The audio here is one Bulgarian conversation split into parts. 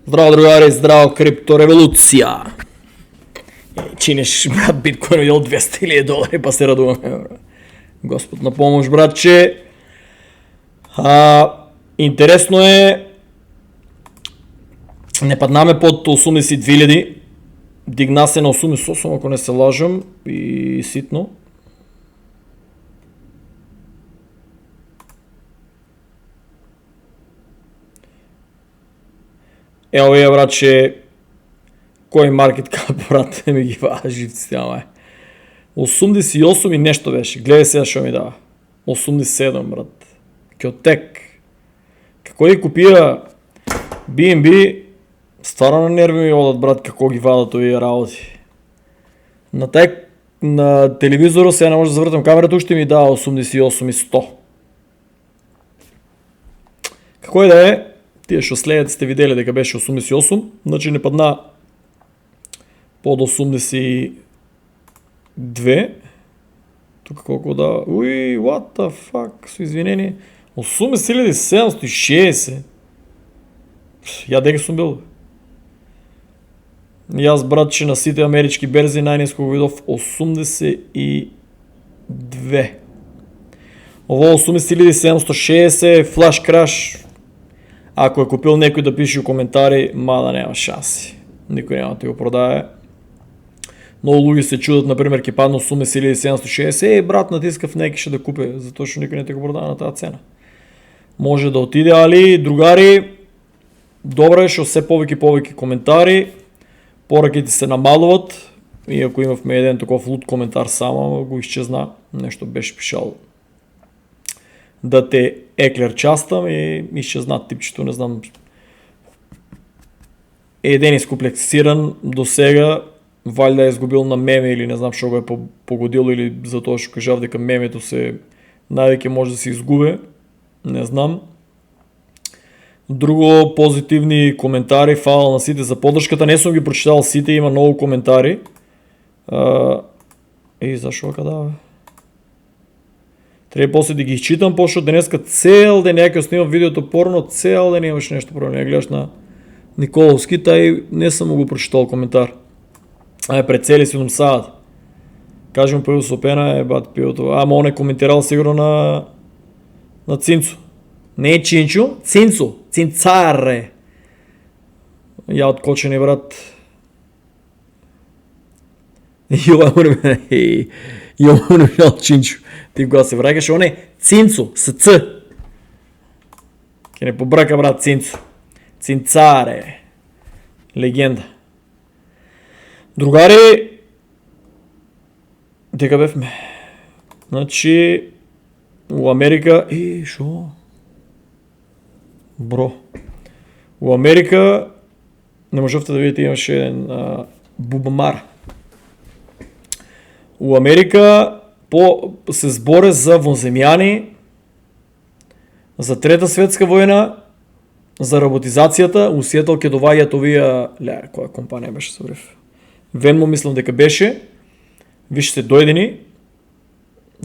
Здраво, другари, здраво, криптореволюция! Чинеш, брат, биткоин видел $200,000, па се радуваме. Господ на помощ, братче. Интересно е, не паднаме под 82,000. Дигна се на 88, ако не се лажам, и ситно. Ево я, братче, кой маркет кап, брат, ми ги вада живците, ама 88 и нещо беше, гледай сега, що ми дава. 87, брат. Кьотек. Какво ги копира BNB, стварно на нерви ми одат, брат, какво ги вадат овие работи. На телевизора сега не може да завъртам камерата, ще ми дава 88 и 100. Какво и да е, тия шо следят сте видели дека беше 88, значи не падна под 82. Тук колко да... Уи, what the fuck, с извинение. 8760. Я дека съм бил. И аз, братче, на сите амерички берзи най-ниско го видов 82. Ово 8760 флаш краш. Ако е купил някой да пише в коментари, да няма шанси. Никой няма да ти го продае. Много луги се чудат, например, ке падна 8760. Брат, натиска в неки ще да купи, затоа що никой не те го продава на тази цена. Може да отиде, али, другари, добре, ще все повеки коментари, поръките се намалуват и ако имахме един таков лут коментар само, го изчезна, нещо беше пишал да те еклерчастам и изчезна типчето, не знам. Един изкомплексиран до сега, вали е изгубил на меме или не знам, що го е погодил или затова ще кажа дека мемето се най-веќе може да се изгубе, не знам. Друго позитивни коментари, фала на сите за поддръжката, не съм ги прочитал сите, има много коментари. Защо къда, бе? Трябва после да ги изчитам, защото днеска цел ден някакъв снимам видеото порно, цел ден имаш нещо проблем. Гледаш на Николовски, тай не съм го прочитал коментар. Пред цели си садат. Кажем пил сопена, бат пил това. Он е коментирал сигурно на Цинцо. Не е Чинчо, Цинцо. Цинцаре. Я откочени, брат. Йо, Чинчо. Ти кога се врагаш, он е Цинцо, с Ц. Ке не побрака, брат, Цинцо. Цинцаре. Легенда. Другари, дека бевме. Значи, у Америка... шо? Бро. У Америка, не можете да видите, имаше един бубамар. У Америка се сборе за вонземјани, за Трета светска војна, за роботизацията, у Сиетъл ке доваѓат овие... која компанија беше собрив? Венмо мислам дека беше. Вижте, дојдени.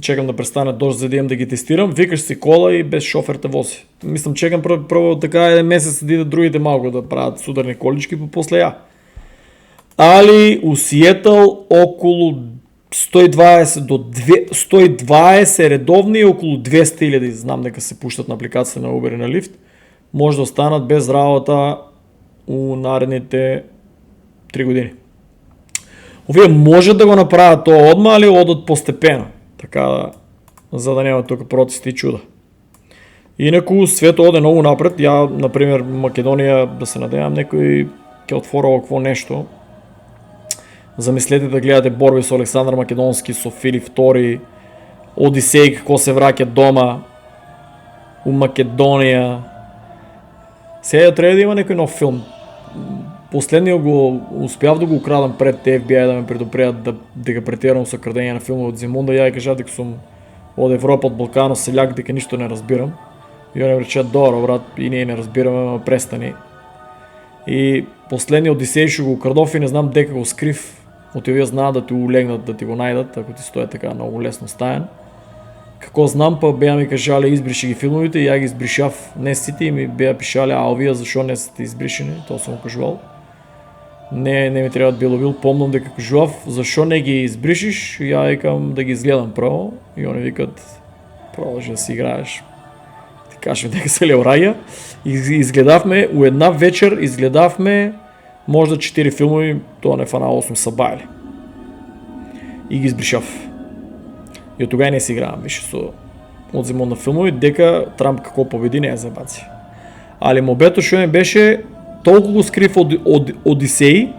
Чекам да престане дожд, за да идем да ги тестирам. Викаш си кола и без шофер те вози. Мислам, чекам прво така един месец да идат другите малко да правят сударни колички, после я. Али у Сиетъл около 120 до 120 редовни и около 200,000, знам дека се пущат на апликацията на Uber и на Lyft, може да останат без работа у наредните 3 години. Овие може да го направят тоа одма, али одат постепено, така за да нема тука протести и чуда. Инаку свето оде много напред, ја, например, Македонија, да се надевам, некој ќе отворил какво нещо. Замислете да гледате борби со Александър Македонски, со Филип II, Одисей како се враќа дома у Македонија. Сега трябва да има некој нов филм. Последниот го успяв да го украдам пред FBI да ме предупредат дека претерам со крадење на филмови од Зимунда. Ја кажа дека сум од Европа, од Балкано, селяк, дека ништо не разбирам. И он рече, добро, брат, и ние не разбираме, ама престани. И последниот Одисей шо го украдов и не знам дека го скрив. От овие знаат да ти улегнат, да ти го најдат, ако ти стои така много лесно стаен. Како знам, па беа ми кажале избриши ги филмовите и ја ги избришав не сите и ми беа пишале, а овие зашо не сте избришени, тоа сум кажувал. Не ми треба било, помнам дека кажував, зашо не ги избришиш, ја викам да ги изгледам право и они викат, продолжи да си играеш. Ти кажем дека се леораја. Изгледавме, у една вечер изгледавме можда 4 филмови, тоа не фана 8 са бајали. И ги избришав. И од тога не си игравам више со одземот на филмови, дека Трамп како победи не ја забаци. Али мобето што ми беше толку го скрив од Одисеи,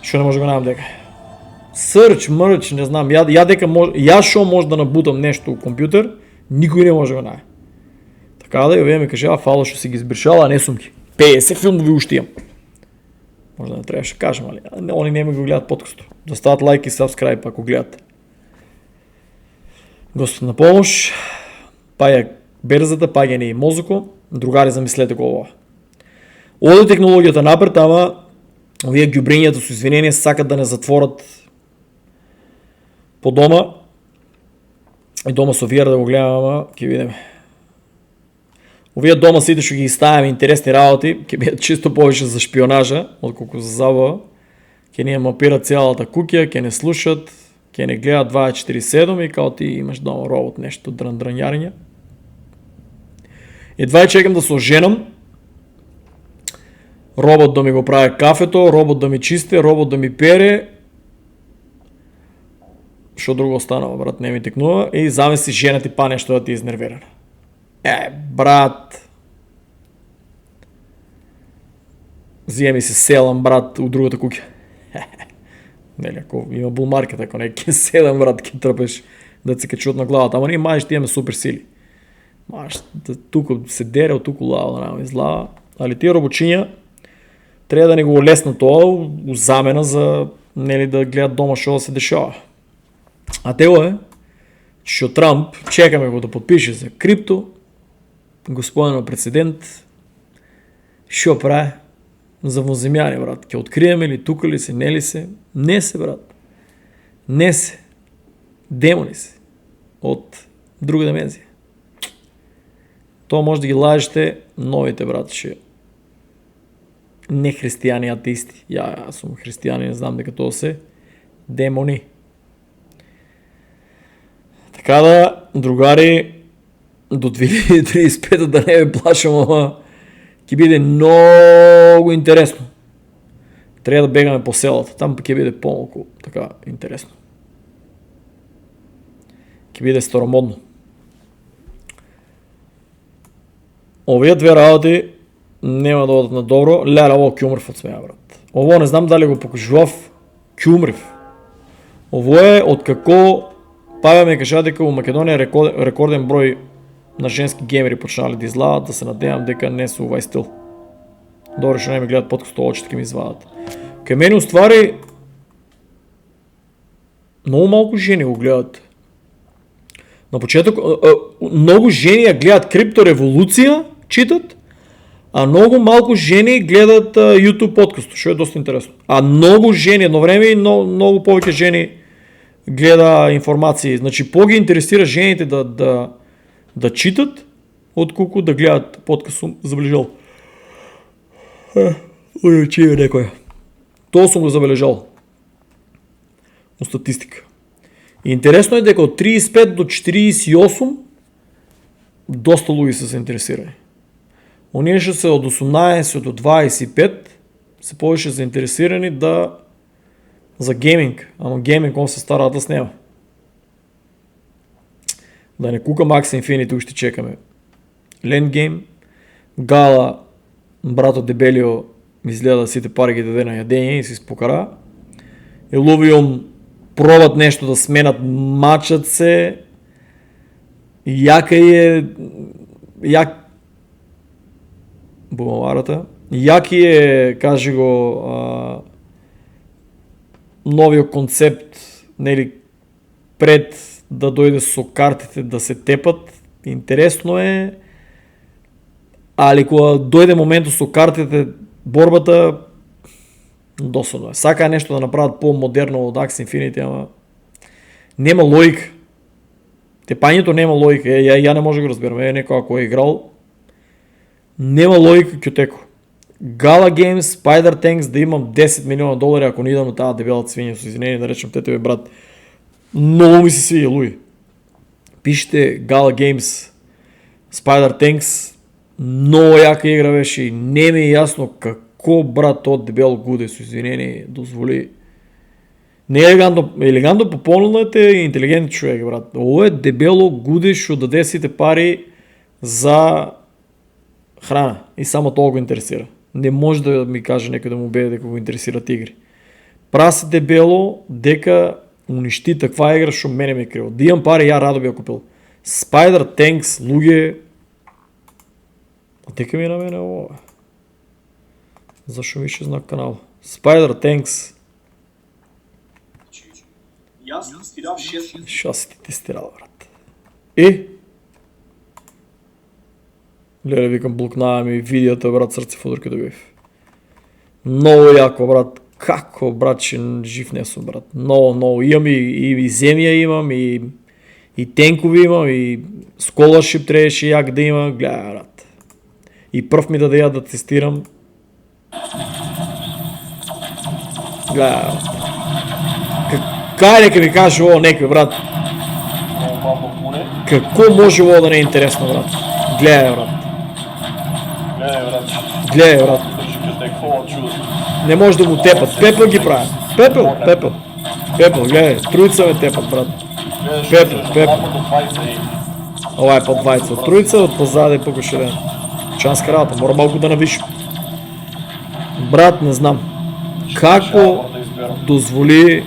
што не може да го најдам дека. Срч, мрч, не знам, ја шо може да набутам нешто у компјутер, никој не може да го најде. Така да, овие ми кажа, фало што си ги избришала, а не сум ги. 50 филмови уште имам. Може да не требаше да кажем, али они не ми го гледат подкастот. Да стават лайк и сабскрайб ако гледат. Господ на помош, паја берзата, паѓа ни мозоко, другари замислете го ова. Оде технологијата напред, ама овие ѓубрењата со извинение сакат да не затворат по дома. И дома со VR да го гледам, ама ќе видиме. Овие дома сите што ги ставаме интересни работи, ќе бидат чисто повеќе за шпионажа, отколку за забава. Ќе ни мапират целата куќа, ќе не слушат, ќе не гледат 24/7 и као ти имаш дома робот нешто дранјарење. Едва чекам да се оженам. Робот да ми го прави кафето, робот да ми чисти, робот да ми пере. Што друго останава, брат, не ми текнува. И замисли жена ти па нешто да ти изнервирана. Брат. Зиеми се селам, брат, у другата куќа. Нели, ако има булмаркет, ако не ке седам, брат, ке трпеш да се качуват на главата. Ама ние маеш ти имаме супер сили. Маеш, туку се дере, от туку лава, да не излава. Али тие робочиња треба да не го лесна тоа у замена за нели да гледат дома што да се дешава. А тео е, што Трамп, чекаме го да подпише за крипто, господинот президент, што прави за воземјани, брат. Ќе откриеме ли, тука ли се, не ли се? Не се, брат. Не се. Демони се. Од друга димензија. Тоа може да ги лажете новите, брат, што не христијани, атеисти. Ја сум христијани, не знам дека тоа се демони. Така да, другари, до 2035 да не ме плашам, ама ќе биде многу интересно. Треба да бегаме по селата, таму ќе биде помалку така интересно. Ќе биде старомодно. Овие две работи нема да одат на добро. Леле, ово ќумрив од смеја, брат. Ово не знам дали го покажував, ќумрив. Ово е од како Павел ми кажа дека во Македонија рекорден број на женски геймери почнали да излаат, да се надевам дека не се овај стил. Добро што не ми гледат подкаст, очите ќе ми извадат. Кај мене уствари многу малку жени го гледат. На почеток многу жени ја гледат криптореволуција, читат, а многу малку жени гледат YouTube подкаст, што е доста интересно. А многу жени едно време и многу повеќе жени гледа информации. Значи ги интересира жените да читат отколку да гледат подкаст, сум забележал. Ујачи некој. Тоа сум го забележал. У статистика. И интересно е дека од 35 до 48 доста луѓе се интересирани. Оние што се од 18 до 25 се повеќе заинтересирани за гейминг, ама гейминг он се стараат да снема. Да не кукам Axie Infinity, уште чекаме. Land Game, Гала, брато Дебелио, изгледа сите пари ги даде на јадење и се испокара. Илувиум пробат нешто да сменат, мачат се, јаки е, кажи го, новиот концепт, нели, пред да дојде со картите да се тепат, интересно е, али кога дојде моментот со картите, борбата, досадно е. Сака нешто да направат по-модерно од Axie Infinity, ама нема логика. Тепањето нема логика, ја не може да го разберам, некој ако е играл, нема логика кјотеко. Gala Games, Spider Tanks, да имам 10 милиона долари, ако не идам на таа дебела свиња, со извинение да речем, тебе брат, многу ми се свиѓа, луѓе. Пишете Gala Games, Spider Tanks, многу јака игра беше и не ми е јасно како брат тоа дебел гуде, со извинение, дозволи. Не елегантно попонуднете и интелигентен човек, брат. Ово е дебело гуде што даде сите пари за храна и само тоа го интересира. Не може да ми каже некој да му беде дека го интересират игри. Прасе дебело дека уништи таква игра што мене ме криво. Да имам пари, ја радо би ја купил. Spider Tanks, луѓе. А дека ми е на мене ово? Зашо ми знак канал? Spider Tanks. Јас тестирав 6. Шо си ти тестирал, брат? И? Леле, викам, блокнава ми видеото, брат, срце фудурки добив. Много јако, брат. Како, брат, че жив не сум, брат. Много. Имам и земја имам, и тенкови имам, и scholarship требаше јак да имам. Гледа, брат. И прв ми даде ја да тестирам. Гледа, брат. Кај нека ми каже ово некој, брат. Како може ово да не е интересно, брат? Гледај, брат. Гледај, брат. Не може да му тепат. Пепел ги прави. Пепел. Гледај. Тројца ме тепат, брат. Пепел. Ова е под двајца. Од тројца, од позаде покошеден. Чанска работа. Мора малку да навишим. Брат, не знам. Како дозволи...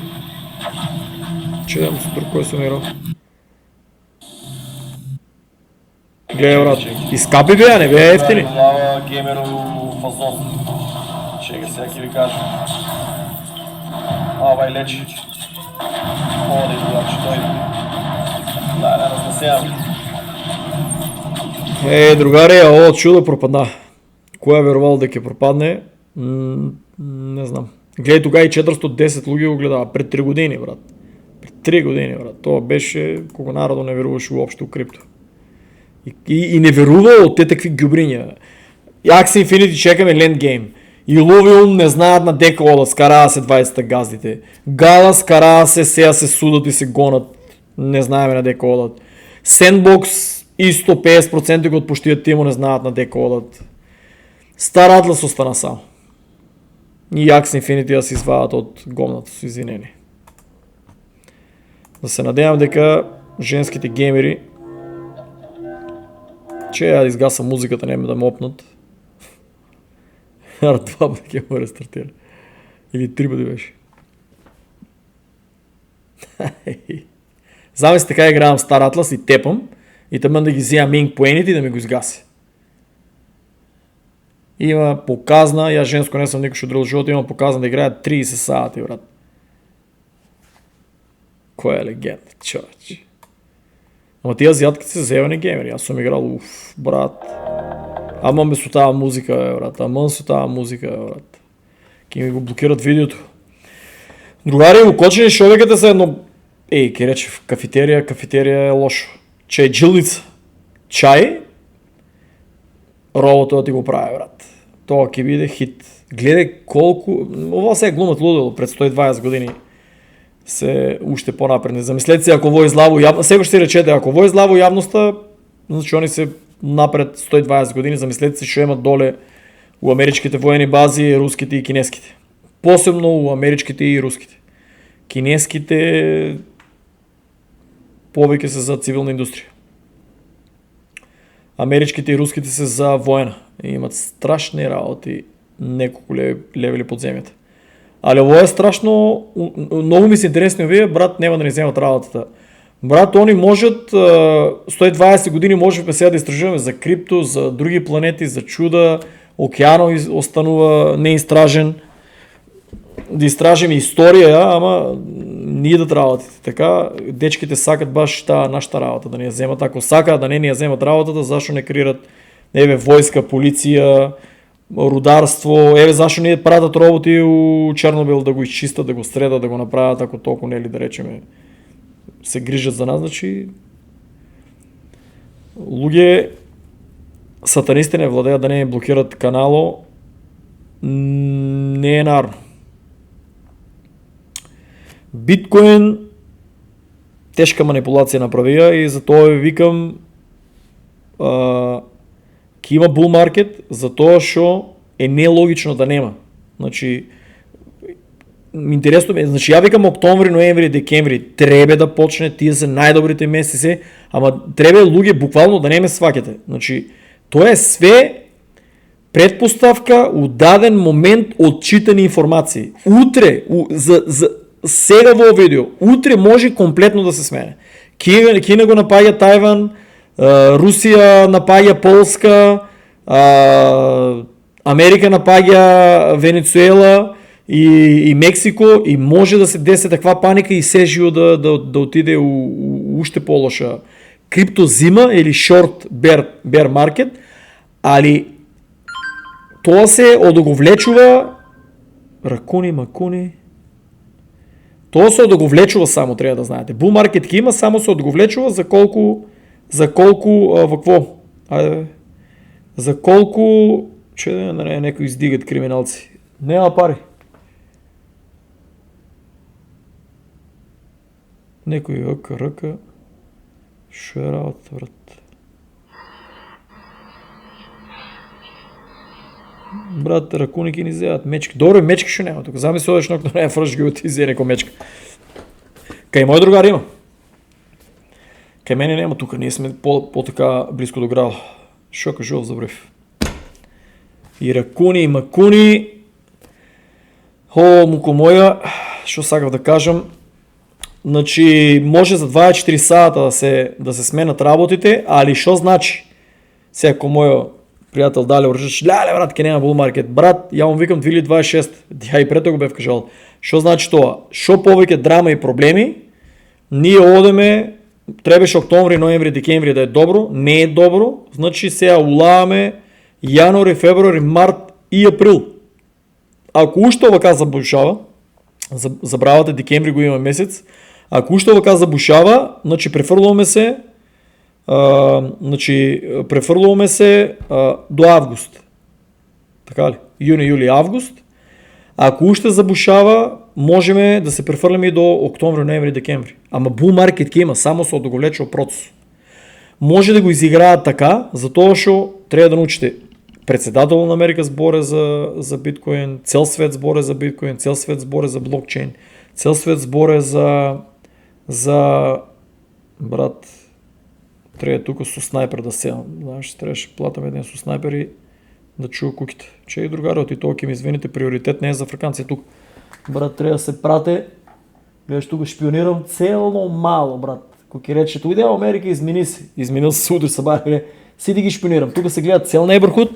Че да му супер кој сум играл. Гледај, брат. Искапи беа, не беа ефтини. Чека, сега ќе ви кажам. Овај лечи. Оди, значи тој. Да, разнесявам. Другари, ово чудо пропадна. Кој е верувал дека ќе пропадне? Не знам. Гледај, тога и 410 луѓе го гледаа пред 3 години, брат. Пред 3 години, брат. Тоа беше кога народот не веруваше уопшто у крипто. И не верувал те такви ѓубриња. Axie Infinity чекаме Land Game. И Illuvium не знаат на дека одат, скараа се 20 газдите. Gala скараа се, сега се судат и се гонат. Не знаеме на дека одат. Sandbox исто 50% го отпуштият тимо не знаат на дека одат. Star Atlas остана сам. И Axie Infinity да се извадат од гомната, со извинение. Да се надевам дека женските геймери че ја да изгаса музиката, нема да ме опнат. Ара 2 пъти ќе ме рестартира. Или 3 пъти беше. Замисли така играам Star Atlas и тепам и тъмън да ги взимам Ming поените и да ми го изгаси. Има показна, ја женско не съм никой ще дрил живота, има показна да играя 30 сати, брат. Кој е легенда, човеч. Ама тия азиатките се заебани геймери, аз съм играл, брат. Ама ме со таа музика, брат, брат. Ке ми го блокират видеото. Другари, укочени човеките са едно... ке рече в кафетерия е лошо. Чај джилница. Чај, робота да ти го прави, брат. Тоа ќе биде хит. Гледај колку... Ова се е глумат лудило пред 120 години. Се уште понапредни. Замислете се, ако во излаво јавноста, сега ще речете, ако во излаво јавноста, значи они се напред 120 години, замислете се што имат доле у америчките воени бази, руските и кинеските. Посебно у америчките и руските. Кинеските повеќе се за цивилна индустрија. Америчките и руските се за воена. И имат страшни работи неколку левели под земјата. Але ово е страшно, многу ми се интересни овие, брат, нема да ни земат работата. Брат, они можат, 120 години можеме сега да истражуваме за крипто, за други планети, за чуда, океанот останува неистражен, да истражиме историја, ама ние да работите. Така, дечките сакат баш таа нашата работа, да ни ја земат. Ако сакаат да не ни ја земат работата, зашо не креират, војска, полиција, рударство, зашо не пратат роботи у Чернобил да го изчистат, да го средат, да го направат, ако толку нели да речеме се грижат за нас, значи луѓе сатанисти не владеат да не блокират канало, не е нарно. Биткоин тешка манипулација направија и затоа ви викам ке има bull market, затоа што е нелогично да нема. Значи, интересно ме, значи ја викам октомври, ноември, декември треба да почне, тие се најдобрите месеци, ама треба луѓе буквално да не ме сваќате. Значи, тоа е све предпоставка у даден момент од читани информации. Утре, за сега во видео, утре може комплетно да се смене. Кина го напаѓа Тајван, Русија напаѓа Полска, Америка напаѓа Венецуела и Мексико и може да се деси таква паника и се живо да отиде у уште полоша криптозима или short bear market, али тоа се одоговлечува ракуни, макуни. Тоа се одоговлечува само, треба да знаете. Bull market ки има, само се одоговлечува за колку вакво? Ајде. За колку че да не некои издигат криминалци. Нема пари. Некои ръка. Шо е работа, брат? Брат, ракуники ни зеат мечки. Добре, мечки шо нема тука. Замисли одеш нок на фрш ги оти зе неко мечка. Кај мој другар има. Кај мене нема тука, ние сме по така близко до града. Шо кажував за брев. И ракуни, и макуни. Муко моја, што сакав да кажам. Значи, може за 24 сата да се сменат работите, али што значи? Сега, ако мојо пријател Дале уржаш, леле брат, ке нема bull market. Брат, ја му викам 2026, ја и прето го бев кажал. Што значи тоа? Што повеќе драма и проблеми, ние одеме, требаше октомври, ноември, декември да е добро, не е добро, значи сега улаваме јануари, февруари, март и април. Ако уште овака забушава, забравате декември го има месец, ако уште овака забушава, значи префрлуваме се до август. Така ли? Јуни, јули, август. Ако уште забушава, можеме да се префрлиме и до октомври, ноември, декември. Ама bull market ке има, само се одоговлечува процес. Може да го изиграат така, затоа што треба да научите председател на Америка зборе за биткоин, цел свет зборе за биткоин, цел свет зборе за блокчейн, цел свет зборе за брат, треба тука со снайпер да седам. Знаеш, требаше платам еден со снайпер и да чува куките. Че и другари, и тоа ќе ми извините, приоритет не е за африканци тук. Брат, треба да се прате. Гледаш, тука шпионирам целно мало, брат. Кој ќе рече, тука идеја Америка изменил се утре сабаре, сиди ги шпионирам. Тука се гледа цел нейбърхуд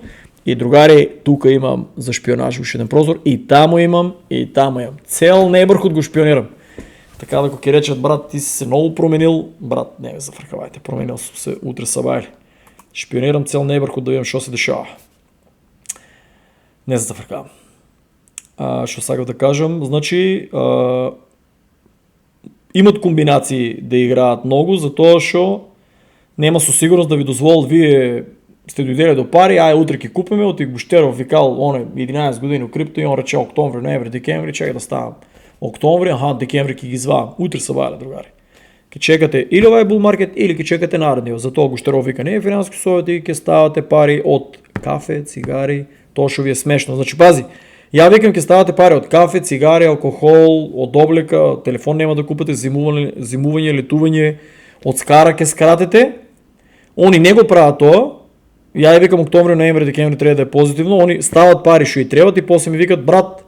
и другари, тука имам за шпионаж уште еден прозор и таму имам. Цел нейбърхуд го шпионирам. Така да кој ќе речат, брат, ти си се многу променил, брат, не ме зафркавајте, променил сум се утре сабајле. Шпионирам цел нейбърхуд да видам што се дешава. Не се зафркавам. Што сакав да кажам, значи, имат комбинации да играат многу, затоа што нема со сигурност да ви дозволат, вие сте дојделе до пари, утре ќе купиме, оти Буштеров викал, 11 години у крипто и он рече октомври, ноември, декември, чека да ставам. Октомври, декември ќе ги звам. Утре сабајле, другари. Ќе чекате или овај bull market, или ќе чекате наредниот. Затоа Гуштеров вика, не е финансиски совет и ќе ставате пари од кафе, цигари, тоа што ви е смешно. Значи, пази, ја викам ќе ставате пари од кафе, цигари, алкохол, од облека, телефон нема да купите, зимување, летување, од скара ќе скратите. Они не го прават тоа. Ја викам октомври, ноември, декември треба да е позитивно. Они стават пари што и требат и после ми викат, брат,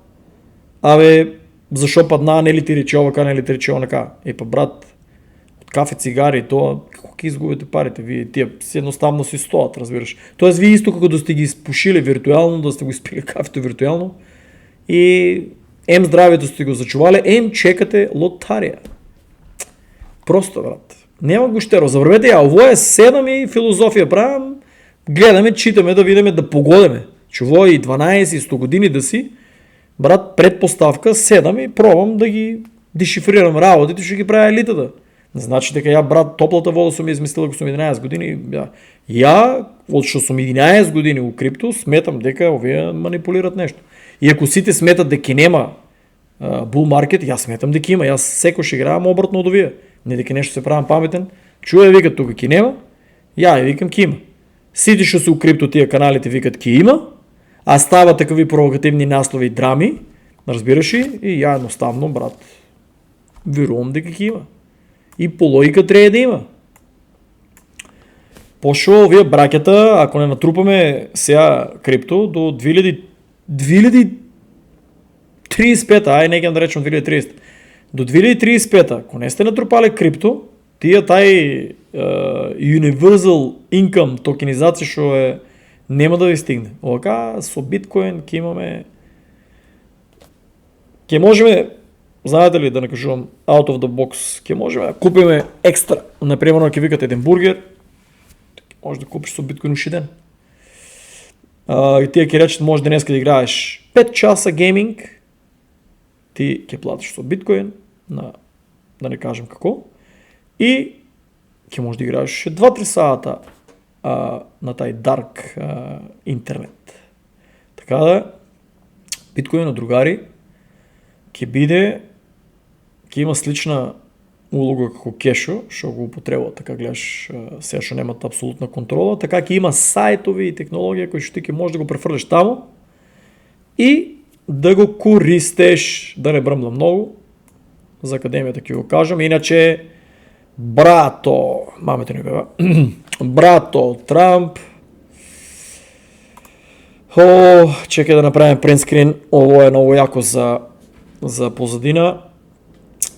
зашо падна, не ли ти рече овака, не ли ти рече онака. Па брат, од кафе, цигари, тоа, како ќе изгубите парите? Вие тие едноставно си стоат, разбираш. Тоест вие исто како да сте ги испушиле виртуелно, да сте го испили кафето виртуелно и здравието сте го зачувале, чекате лотарија. Просто, брат. Нема Гуштеров, забравете ја, ово е седам и филозофија правам, гледаме, читаме, да видиме, да погодиме. Чуво и 12 и 100 години да си, брат, предпоставка, седам и пробам да ги дешифрирам работите, што ги прави елитата. Значи дека ја брат топлата вода сум измислила кога сум 11 години. Ја од што сум 11 години у крипто сметам дека овие манипулират нешто. И ако сите сметат дека нема bull market, јас сметам дека има. Јас секош играам обратно од овие. Не дека нешто се правам паметен. Чуе викат тука ки нема, ја викам ки има. Сите што се у крипто тие каналите викат ки има, а стават такви провокативни наслови и драми, разбираш и ја едноставно брат верувам дека ки има. И по логика треба да има. Пошо овие бракета, ако не натрупаме сега крипто до 2035, ај некам да речем 2030. До 2035, ако не сте натрупале крипто, тие тај universal income токенизација што е нема да ви стигне. Овака со биткоин ќе имаме, ќе можеме, знаете ли да не кажувам out of the box, ќе можеме да купиме екстра, например ќе викате еден бургер, може да купиш со биткоин уши ден. И тие ќе речат може денеска да играеш 5 часа гейминг, ти ќе платиш со биткоин на да не кажем како, и ќе можеш да играеш 2-3 сата на тај дарк интернет. Така да, биткоин, другари, ќе има слична улога како кешо, што го употребува, така гледаш сега што немат апсолутна контрола, така ќе има сајтови и технологија кои што ти ќе можеш да го префрлиш таму и да го користеш, да не брмла многу, за академијата ќе го кажам, иначе брато, мамете не бева, брато Трамп, чекај да направим принтскрин, ово е многу јако за позадина.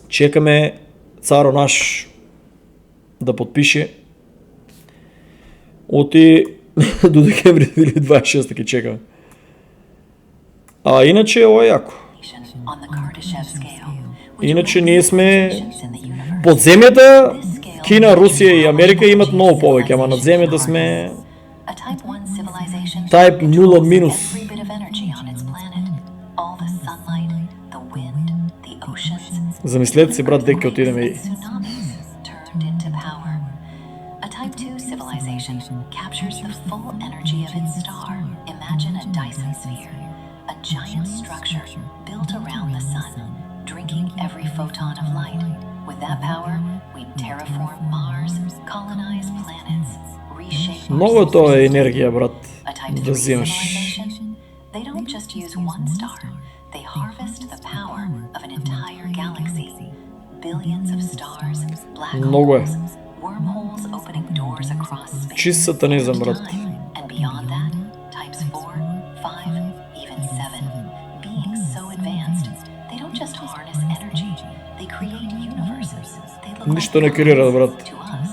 Чекаме царо наш да подпише. Оти до декември 2026 ќе чекаме. А иначе ово е јако. Иначе ние сме под земјата, Кина, Русија и Америка имат многу повеќе, ама над земјата сме Type 0-. Замислете се, брат, дека отидеме и A Type 2 civilization captures the full energy of its star. Imagine a Dyson sphere, a giant structure built around the sun, drinking every photon of light. With that power, we terraform Mars, colonize planets, reshape Много our тоа е systems. енергија, брат, A Type 3 да взимаш. civilization, they don't just use one star, they harvest the power of an entire galaxy. Billions of stars, black Много е. holes, wormholes opening doors across space. Чист сатанизам, брат. And beyond that, types 4, 5, even 7. Beings so advanced, they don't just harness energy, they create universes. They look Ништо like не креираат, gods брат. to us.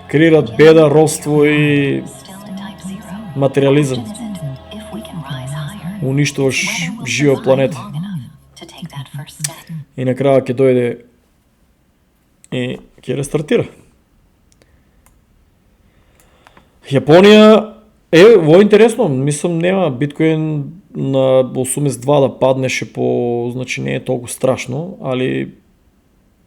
Креираат беда, родство и Still in type 0. материализам. Question isn't if we can rise higher, Уништуваш whether we'll жива survive планета. long enough to take that first step. И на краја ќе дојде и ќе рестартира. Јапонија во интересно, мислам нема биткоин на 82 да паднеше по, значи не е толку страшно, али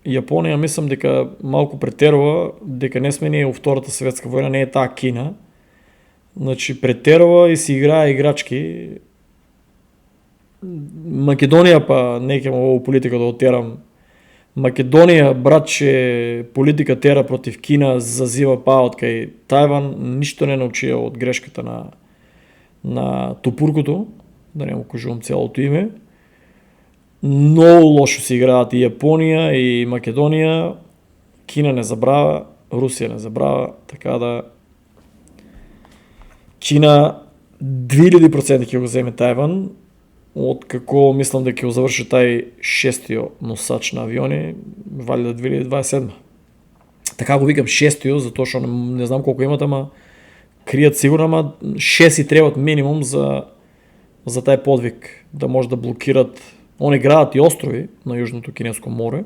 Јапонија мислам дека малку претерува, дека не сме ние во Втората светска војна, не е таа Кина. Значи претерува и си играе играчки. Македонија па не ќе во политика да отерам. Македонија, братче, политика тера против Кина, зазива паот кај Тајван, ништо не научија од грешката на Тупуркото, да не му кажувам целото име. Многу лошо се играат и Јапонија и Македонија, Кина не забрава, Русија не забрава, така да Кина 2000% ќе го земе Тајван, од како мислам дека ќе заврши тај шестиот носач на авиони, валјда 2027. Така го викам шестиот, затоа што не знам колку имат, ама кријат сигурно, ама 6 и требат минимум за тај подвиг, да може да блокират. Они градат и острови на Јужното Кинеско море.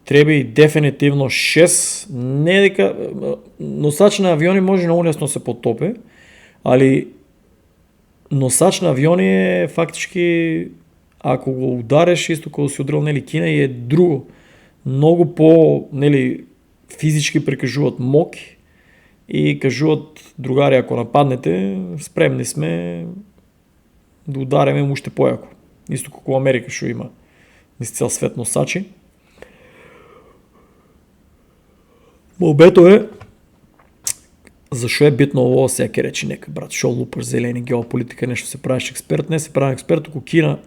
Треба и дефинитивно 6, не дека носач на авиони може многу лесно се потопе, али носач на авиони е фактички, ако го удареш исто како си удрил нели Кина, и е друго. много по, нели, физички прикажуват моки и кажуват: другари, ако нападнете, спремни сме да удареме му ще по-яко. Исто како Америка шо има из цял свет носачи. Молбето е, защо е битно ово, всяки речи нека, брат, шо лупаш зелени, геополитика, нещо се правиш експерт. Не се прави експерт, ако Кина,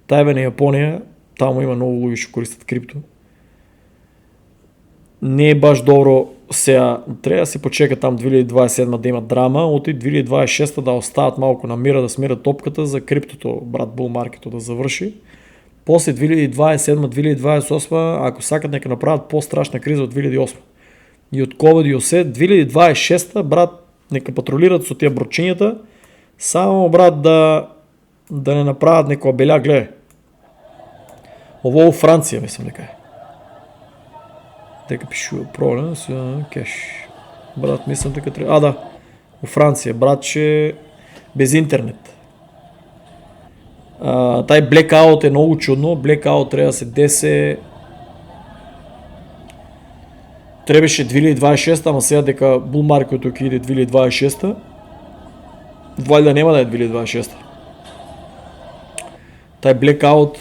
Тайван и Япония, там има много луги, ще користат крипто. Не е баш добро сега, трябва да се почека там 2027 да има драма, от 2026 да остават малко на мира, да смират топката за криптото, брат, булмаркето да завърши. После 2027-2028, ако сакат, нека направят по-страшна криза от 2008. И от COVID и осет, 2026, брат, нека патрулират с тия брочинята, само, брат, да не направят некоя беля, гледай. Ово Франция, мислям дека е. Дека пишу проблем с кеш. Брат, мислям дека трябва. Да. У Франция, брат, че без интернет. Тай блекаут е много чудно. Блекаут трябва да се десе. Трябваше 2026, ама сега дека булмаркето ке иде 2026. Валда нема да е 2026. Тай блекаут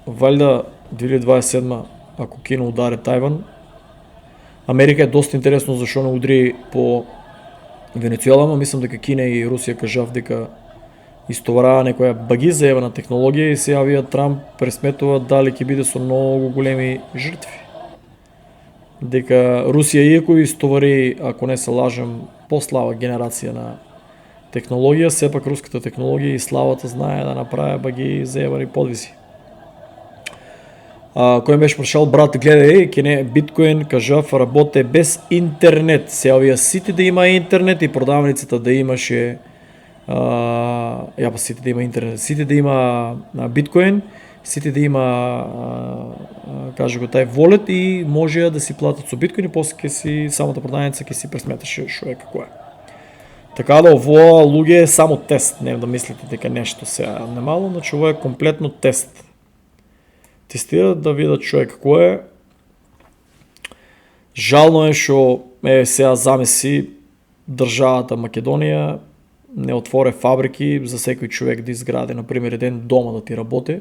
валда 2027, ако Кина удари Тайван. Америка е доста интересно защо не удри по Венецуела, но мислам дека Кина и Русия кажав дека изтоварава некоја баги заебана технологија и се јавија Трамп пресметува дали ќе биде со многу големи жртви. Дека Русија иако изтовари, ако не се лажем, по-слаба генерација на технологија, сепак руската технологија и славата знае да направи баги заебани подвиси. Кој беше прошал, брат, гледај, ке не биткоин, кажав, работе без интернет. Се овие сите да има интернет и продавницата да имаше сите да има интернет, сите да има биткоин, сите да има каже го тај волет и може да си платат со биткоин и после ке си самата продавница ке си пресметаше шо е како е. Така да ово луѓе е само тест, не да мислите дека нешто сега немало, значи ово е комплетно тест. Тестират да видат шо е како е. Жално е шо сега замеси државата Македонија не отворе фабрики за секој човек да изгради, например, еден дома да ти работи,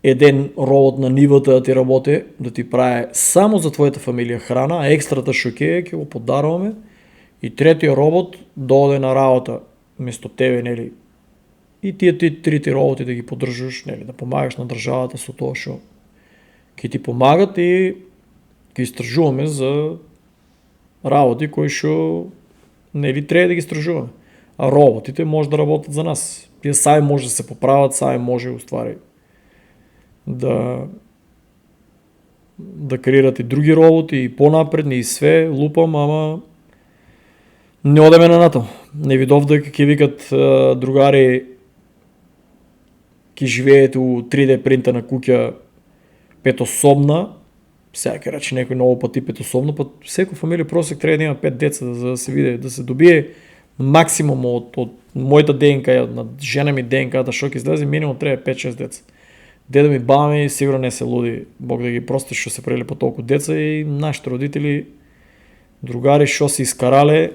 еден робот на нивата да ти работи, да ти прави само за твоята фамилија храна, а екстрата шо ќе го подаруваме, и третиот робот доде на работа место тебе, нели, и тие трите роботи да ги поддржуваш, нели, да помагаш на државата со тоа што ќе ти помагат и ќе истражуваме за работи кои што нели треба да ги истражуваме. А роботите може да работат за нас. Тие сами може да се поправат, сами може уствари да креират и други роботи и понапредни и све, лупам, ама не одеме на натаму. Не видов дека ќе викат другари ќе живеете у 3D принтана куќа петособна, сега ќе рече некој много пати петособно, па секој фамилија просек треба да има 5 деца за да се види, да се добие максимум од мојата ДНК, на жена ми ДНК, да шо ќе излезе, минимум треба 5-6 деца. Деда ми, баба ми сигурно не се луди, Бог да ги прости што се прели по толку деца и нашите родители, другари што се искарале,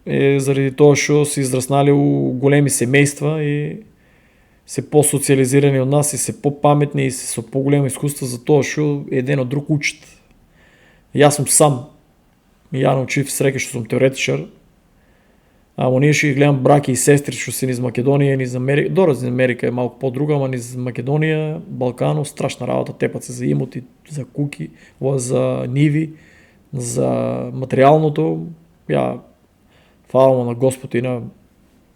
заради тоа што се израснали у големи семејства и се по-социализирани од нас и се по-паметни и се со по-големо искуство за тоа што еден од друг учат. Јас сум сам. Ја научив среќа што сум теоретичар. Ама ние што ги гледам браки и сестри што се низ Македонија, низ Америка, низ Америка е малку по-друга, ама низ Македонија, Балканов, страшна работа, тепат се за имоти, за куки, за ниви, за материјалното. Ја фалам на Господ и на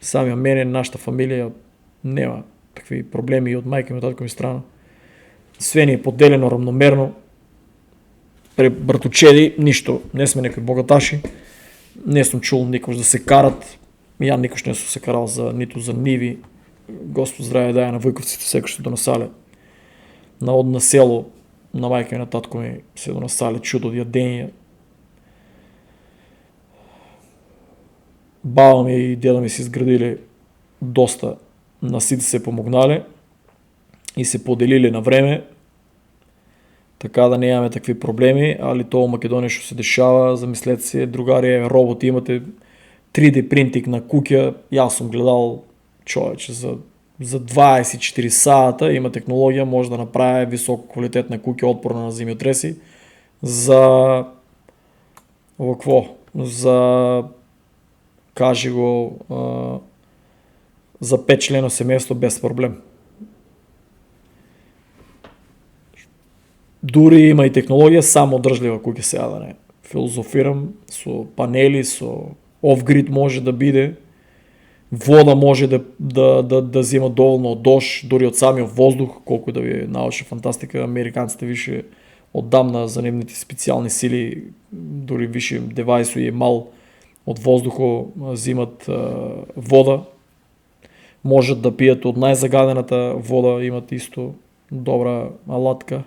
самия мене, нашата фамилија нема такви проблеми и од мајка ми, од татко ми страна. Све ни е поделено равномерно. При братучеди ништо, не сме некои богаташи. Не сум чул никош да се карат. Ја никош не сум се карал ниту за ниви. Господ здраве даја на војковците, секој што донасале. На село, на мајка ми, на татко ми се донасале чудо од јадење. Баба ми и деда ми се изградиле доста, на сите се помогнале. и се поделили на време, така да нямаме такви проблеми, али то в Македония ще се дешава, замислете се, другари, роботи, имате 3D принтик на кукя, аз съм гледал, човече, за 24 сата има технология, може да направи високо квалитетна кукя, отпорна на земеотреси, за какво? Кажи го, за 5 члено семейство без проблем. Дури има и технология само држлива куќа сега да не филозофирам, со панели, со off-grid може да биде, вода може да взима доволно од дош, дури од самиот воздух, колку да ви научна фантастика, американците више оддамна за нивните специјални сили, дури више девајсу и мал од воздухо взимат вода, можат да пијат од најзагадената вода, имат исто добра алатка.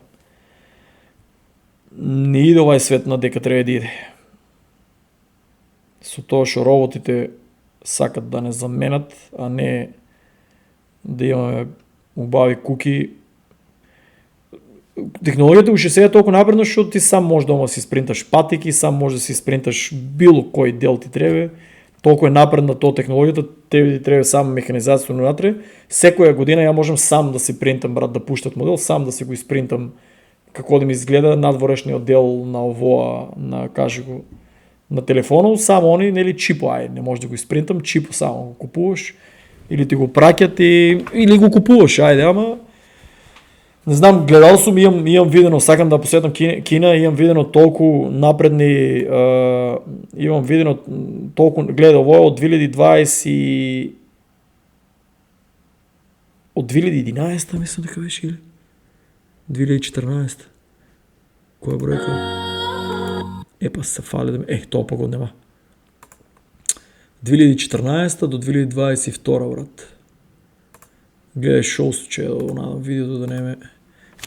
Не иде овај свет на дека треба да иде. Со тоа што роботите сакат да не заменат, а не да имаме убави куки. Технологијата уште сега е толку напредна што ти сам можеш дома да си спринташ патики, сам можеш да си спринташ било кој дел ти треба. Толку е напредна тоа технологијата, тебе ти треба само механизација внатре. Секоја година ја можам сам да си принтам, брат, да пуштат модел, сам да си го испринтам како да ми изгледа надворешниот дел на овоа, на кажи го, на телефонот, само они, нели, чипо, не можеш да го испринтам, чипо само го купуваш, или ти го праќат или го купуваш, ама не знам, гледал сум, имам видено, сакам да посетам Кина, имам видено толку напредни, имам видено толку, гледа, ово од 2020 од 2011 мислам дека беше или 2014. Која бројка? Епа се фали да ми... тоа па го нема. 2014 до 2022, брат. Гледай шоусто, че на видеото да не ме...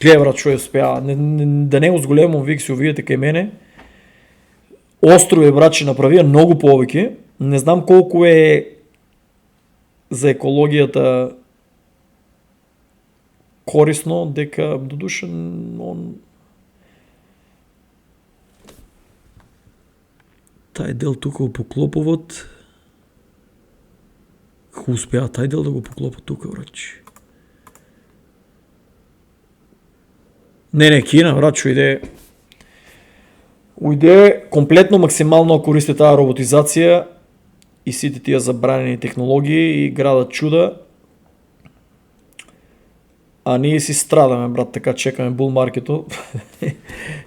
Гледай, брат, што ја успеа. Да не го зголемам, вик си увидите кај мене. Острови, брат, че направија многу повеќе. Не знам колку е за екологијата корисно, дека до душа он тај дел тука во поклоповот како успеа тај дел да го поклопат тука, врачи. Не, Кина, врач, уйде комплетно максимално користи таа роботизација и сите тие забранени технологии и градат чуда. А ние си страдаме, брат, така чекаме бул маркето.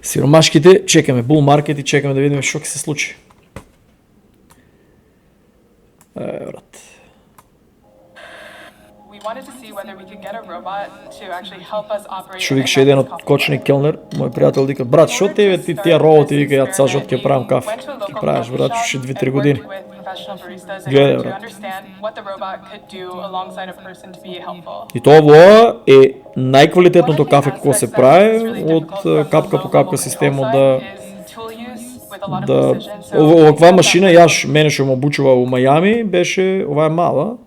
Сиромашките чекаме бул маркет и чекаме да видиме што ќе се случи. Брат. Што викаше еден од кочни келнер, мој пријател вика, брат, што тебе ти тие роботи, вика, ја цел жот ќе правам кафе. Ќе правиш, брат, уште 2-3 години. Гледај, брат. И тоа е најквалитетното кафе кој се прави од капка по капка системот да оваква машина, мене што ме обучува у Мајами, беше, ова е мала,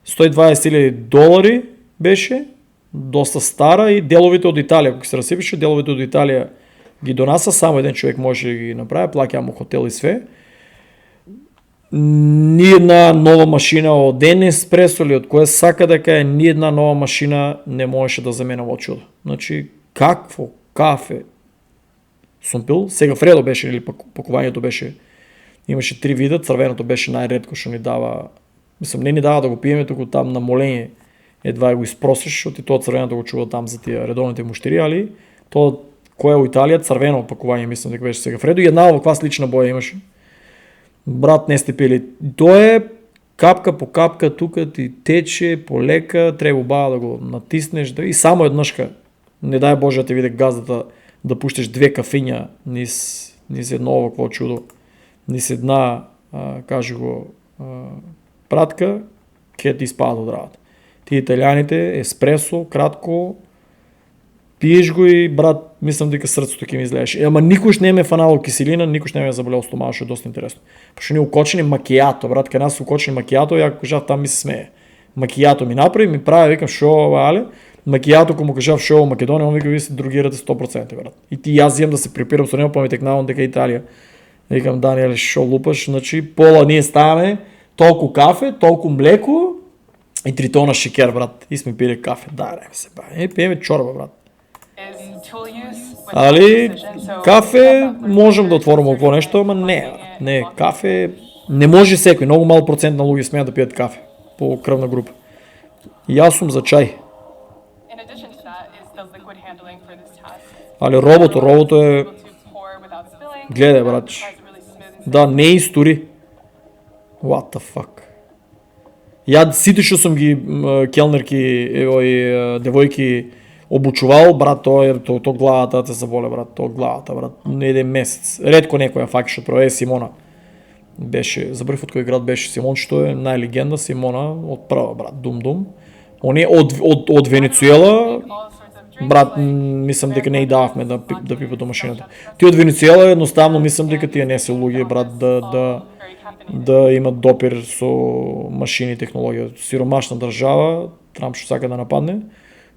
$120,000 беше, доста стара и деловите од Италија, кога се расипише, деловите од Италија ги донаса, само еден човек може да ги направи, плаќа му хотел и све. Ни една нова машина од Еспресо или од која сака да кај, ни една нова машина не можеше да замена во чудо. Значи, какво кафе сум пил, сега Фредо беше, или пакувањето беше, имаше 3 вида, црвеното беше најретко што ни дава, мислам, не ни дава да го пиеме, туку там на молење едва го испросиш, што ти тоа црвеното го чува там за тие редовните муштери, али тоа која е у Италија, црвено пакување, мислам дека беше сега Фредо, и една оваква слична боја имаше. Брат, не сте пили. Тоа е капка по капка, тука ти тече полека, треба убава да го натиснеш, и само еднашка, не дај Боже да ти види газдата, да пуштиш 2 кафиња низ едно овакво чудо, низ една, кажи го, пратка, ќе ти испадат од работа. Ти италијаните, еспресо, кратко, пиеш го и, брат, мислам дека срцето ќе ми излезеш. Ама никош не ме фанало киселина, никош не ме заболел стомах, што е доста интересно. Пошто ни укочени макијато, брат, кај нас укочени макијато, ја кажав там ми се смее. Макијато ми направи, ми прави, викам шо, але, Макиято, ако му кажа в шоу Македония, он вика, ви се другирате 100%, брат. И аз имам да се припирам с него, па ми текнавам дека Италия. Викам, Даниел, шо лупаш, значи, пола ние ставаме, толкова кафе, толкова млеко и 3 тона шекер, брат. И сме пили кафе. Да, не се бавим. Пиеме чорба, брат. Али, кафе, можем да отворим какво нещо, ама не, кафе, не може всеки, много мал процент на луги смеят да пият кафе по кръвна група. И аз съм за чай. Али робото е... Гледай, брат. Да, не изтори. What the fuck. Я сите што съм ги келнерки, девойки обучувал, брат, то главата те заболе, брат, то главата, брат, не един месец. Редко некоя факт ще проведе Симона. Беше, забрав от кой град беше Симон, що е най-легенда Симона от права, брат, Дум-Дум. Он е от Венецуела, брат, мислям дека не и давахме да пипа до машината. Ти от Венецуела едноставно мислям дека тия не се луги, брат, да имат допир со машини и технологија. Сиромашна држава, Трамп што сака да нападне.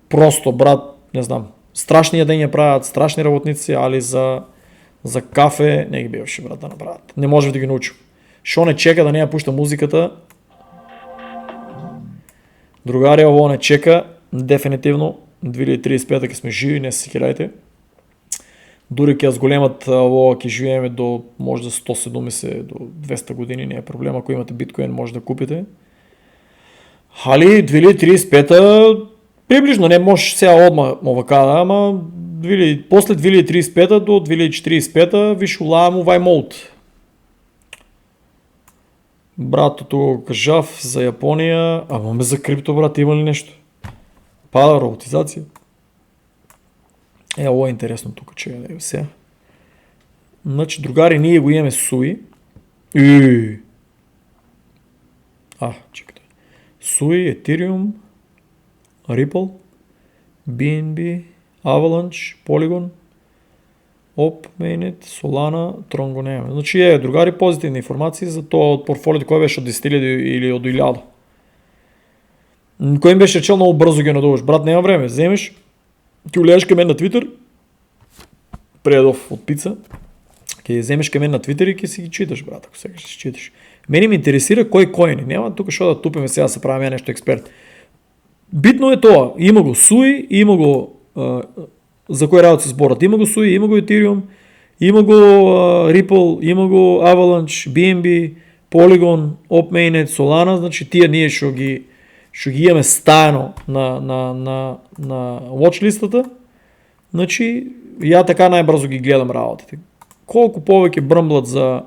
Просто, брат, не знам, страшни јадења правят, страшни работници, али за кафе не ги биваше, брат, да направят. Не може да ги научим. Шо не чека да не ја пушта музиката. Другарија, ово не чека, дефинитивно. 2035 ке сме живи, не се секирајте. Дури ке ја зголемат ово, ке живееме до може да 170 до 200 години, не е проблем, ако имате биткоин може да купите. Али 2035 приближно, не може сега одма овакада, ама после 2035 до 2045 виш улаам овај мод. Братото кажав за Јапонија, ама ме за крипто, брат, има ли нещо? Пада роботизација. Ово е интересно тук, че е сега. Значи, другари, ние го имаме Суи. Чекайте. Суи, Ethereum, Ripple, BNB, Avalanche, Polygon, Op, Mainnet, Solana, Tron го нямаме. Значи, другари, позитивни информации за това от портфолиото, кой беше от 10 000 или от 1000. Кой им беше речел, много бързо ги надуваш. Брат, няма време. Вземеш, ти улееш към мен на Twitter, предов от пица, ке вземеш към мен на Twitter и ке си ги читаш, брат, ако сега ще си читаш. Мене ми интересира кой коин. Няма тук що да тупиме сега да се правим нещо експерт. Битно е това. Има го Суи, има го за кой работа се сборят. Има го Суи, има го Ethereum, има го Ripple, има го Avalanche, BNB, Polygon, OpMainnet, Solana. Значи тия ние ще ги имаме стаяно на watch-листата. Значи, я така най-бързо ги гледам работите. Колко повече бръмблат за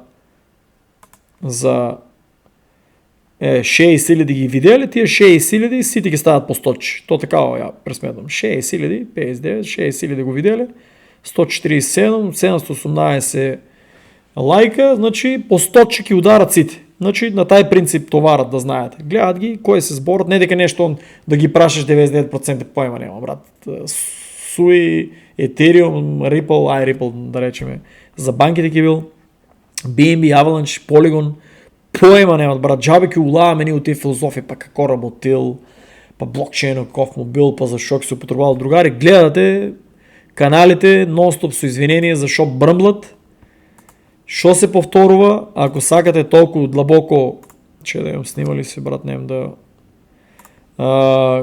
6000 ги видели, тия 6000 сите ги стават по 100. То такава я пресметвам. 6000, 59, 6000 го видели, 147, 718 лайка, значи по 100 ки ударат сите. Значи на taj принцип товарат, да знаете. Гледат ги, кой се сборят, не дека нещо да ги прашаш 99% поема няма, брат. Суи, Ethereum, Ripple, да речеме, за банките ки бил, BNB, Avalanche, Polygon, поема нямат, брат. Джаби ки улаваме ни от тия философии, па какво работил, па блокчейн, каков мобил, па защо ки се употребавал. Другари, гледате каналите, нон-стоп со извинение, защо бръмблат. Шо се повторува, ако сакате толкова длабоко, че да имам снимали се, брат, нем да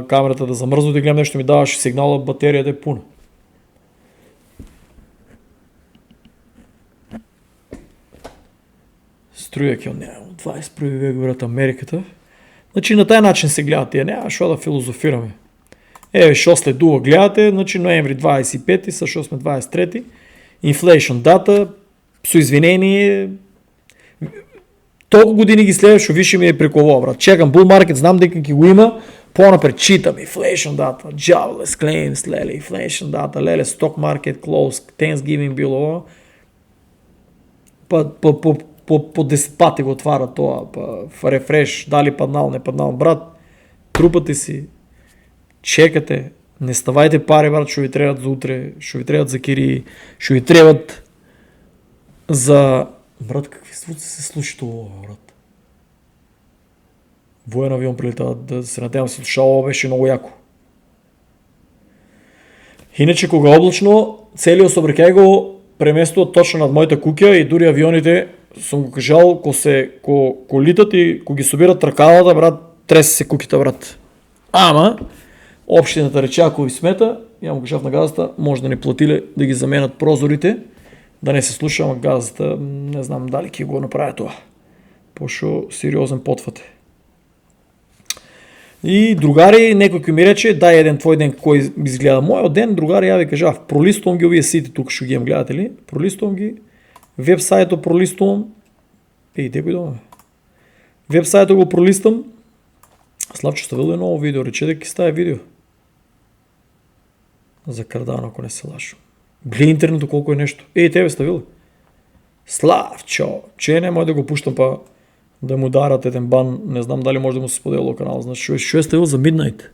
камерата да замръзва, да гледам нещо ми даваше сигнала, батерията е пуна. Струя ке няма, 21 век, брат, Америката. Значи на taj начин се гледат тия, няма шо да филозофираме. Шо следува гледате, значи ноември 25, също сме 23, Inflation data, со извинение, толкова години ги следваш, шо више ми е приково, брат. Чекам bull market, знам дека ги го има, по-напред читам, inflation data, jobless claims, леле, inflation data, леле, stock market close, Thanksgiving било, по 10 пати го отваря това, в рефреш, дали паднал, не паднал, брат, трупате си, чекате, не ставайте пари, брат, шо ви трябват за утре, шо ви трябват за кири, шо ви трябват за... Брат, какви звуци се слуша това, брат? Воен авион прилета, да се надявам се слушало, беше много яко. Иначе кога е облачно, целиот собрекај го преместуват точно над моята куќа и дури авионите, сум го кажал, ко литат и ко ги собират тркалата, брат, тресе се куќата, брат. Ама, општината рече, ако ви смета, ја му кажав на газата, може да ни платиле да ги заменат прозорите, да не се слуша, ама газата, не знам дали ќе го направи тоа. Пошо сериозен потфат е. И другари, некој кој ми рече, дај еден твој ден кој изгледа мојот ден, другари, ја ви кажав, пролистувам ги овие сите тука што ги имам, гледате ли? Пролистувам ги, вебсајтот пролистувам, некој дома. Вебсајтот го пролистам, Славчо ставил е ново видео, рече дека ќе стави видео. За Кардано, ако не се лажам. Гледа интернетот колко е нешто. Тебе ставил. Славчо, че не може да го пуштам па да му дарат еден бан, не знам дали може да му се споделило канал, значи што е ставил за Midnight.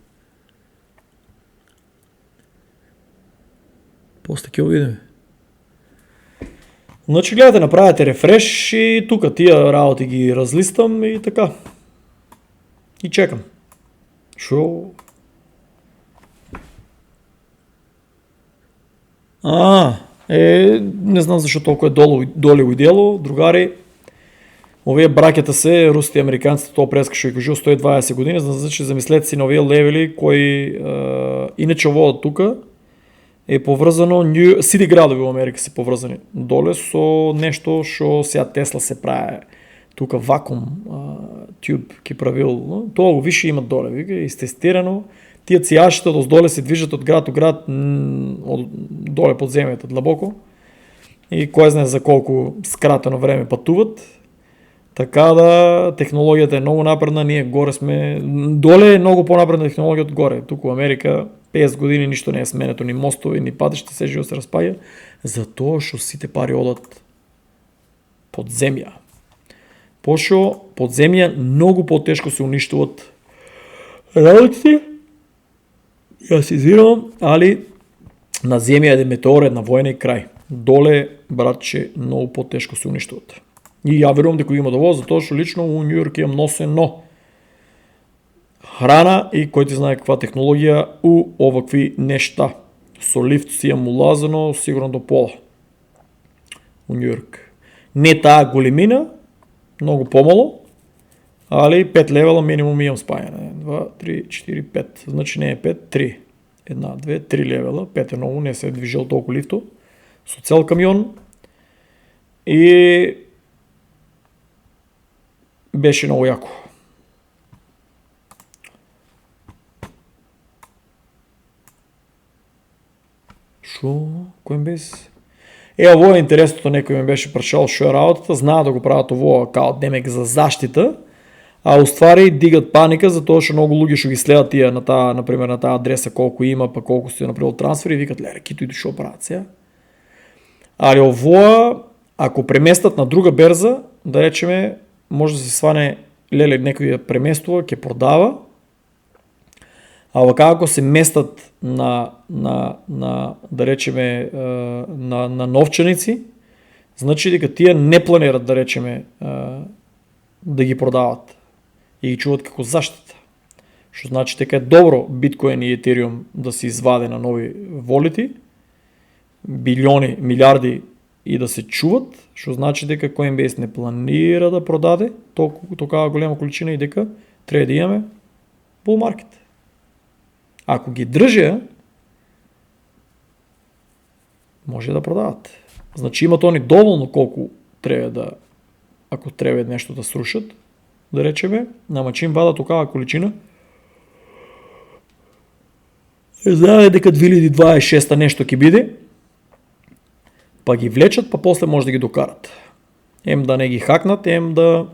После ќе видиме. Значи гледате, направете рефреш и тука тия работи ги разлистам и така. И чекам. Шо? Не знам защо толкова е долево и дело, другари. Овие бракета се, русите и американците, тоа прескашо и кажу 120 години, значи замислете си на овие левели кои иначе ово тука е поврзано, сите градови во Америка се поврзани доле со нешто што сега Тесла се прави. Тука вакуум тюб ки правил, тоа го више имат доле, вика, истестирано. Тие цијашите од доле се движат од град до град, доле под земјата, длабоко. И кој знае за колку скратено време патуват. Така да технологијата е многу напредна, ние горе сме, доле е многу понапредна технологија од горе. Туку во Америка 50 години ништо не е сменето, ни мостови, ни патишта, се живо се распаја, затоа што сите пари одат под земја. Пошо под земја многу потешко се уништуват работите. Јас извинувам, али на земја е метеор, една војна и крај. Доле, братче, многу потешко се уништуват. И ја верувам дека има дово, затоа што лично у Нью Йорк имам носено храна и кој ти знае каква технологија у овакви нешта. Со лифт си имам улазено сигурно до пола. У Нью Йорк. Не таа големина, многу помало, али 5 левела минимум имам спајане. 2, 3, 4, 5. Значи не е 5, 3. 1, 2, 3 левела. 5 е ново, не се е движел толку лифто. Со цел камион. И беше многу јако. Шо? Кој без? Ово е интересното, некој ме беше прашал шо е работата, знаат да го прават ово као демек за заштита, а уствари дигат паника затоа што многу луѓе што ги следат тие на таа, например, на таа адреса колку има, па колку се направил трансфер и викат леле, кито иду шо прават сега. Али ово, ако преместат на друга берза, да речеме, може да се сване леле некој ја преместува, ќе продава, а вака ако се местат на да речеме на новчаници, значи дека тие не планират да речеме да ги продават и ги чуват како заштита. Што значи дека е добро биткоин и етериум да се изваде на нови волити, билиони, милиарди и да се чуват, што значи дека Coinbase не планира да продаде толкова голема количина и дека треба да имаме bull market. Ако ги држа, може да продават. Значи имат они доволно колку треба да, ако треба нешто да срушат, да речеме, ама чим вадат такава количина, знае дека 2026 нешто ќе биде, па ги влечат, па после може да ги докарат. Ем да не ги хакнат, ем да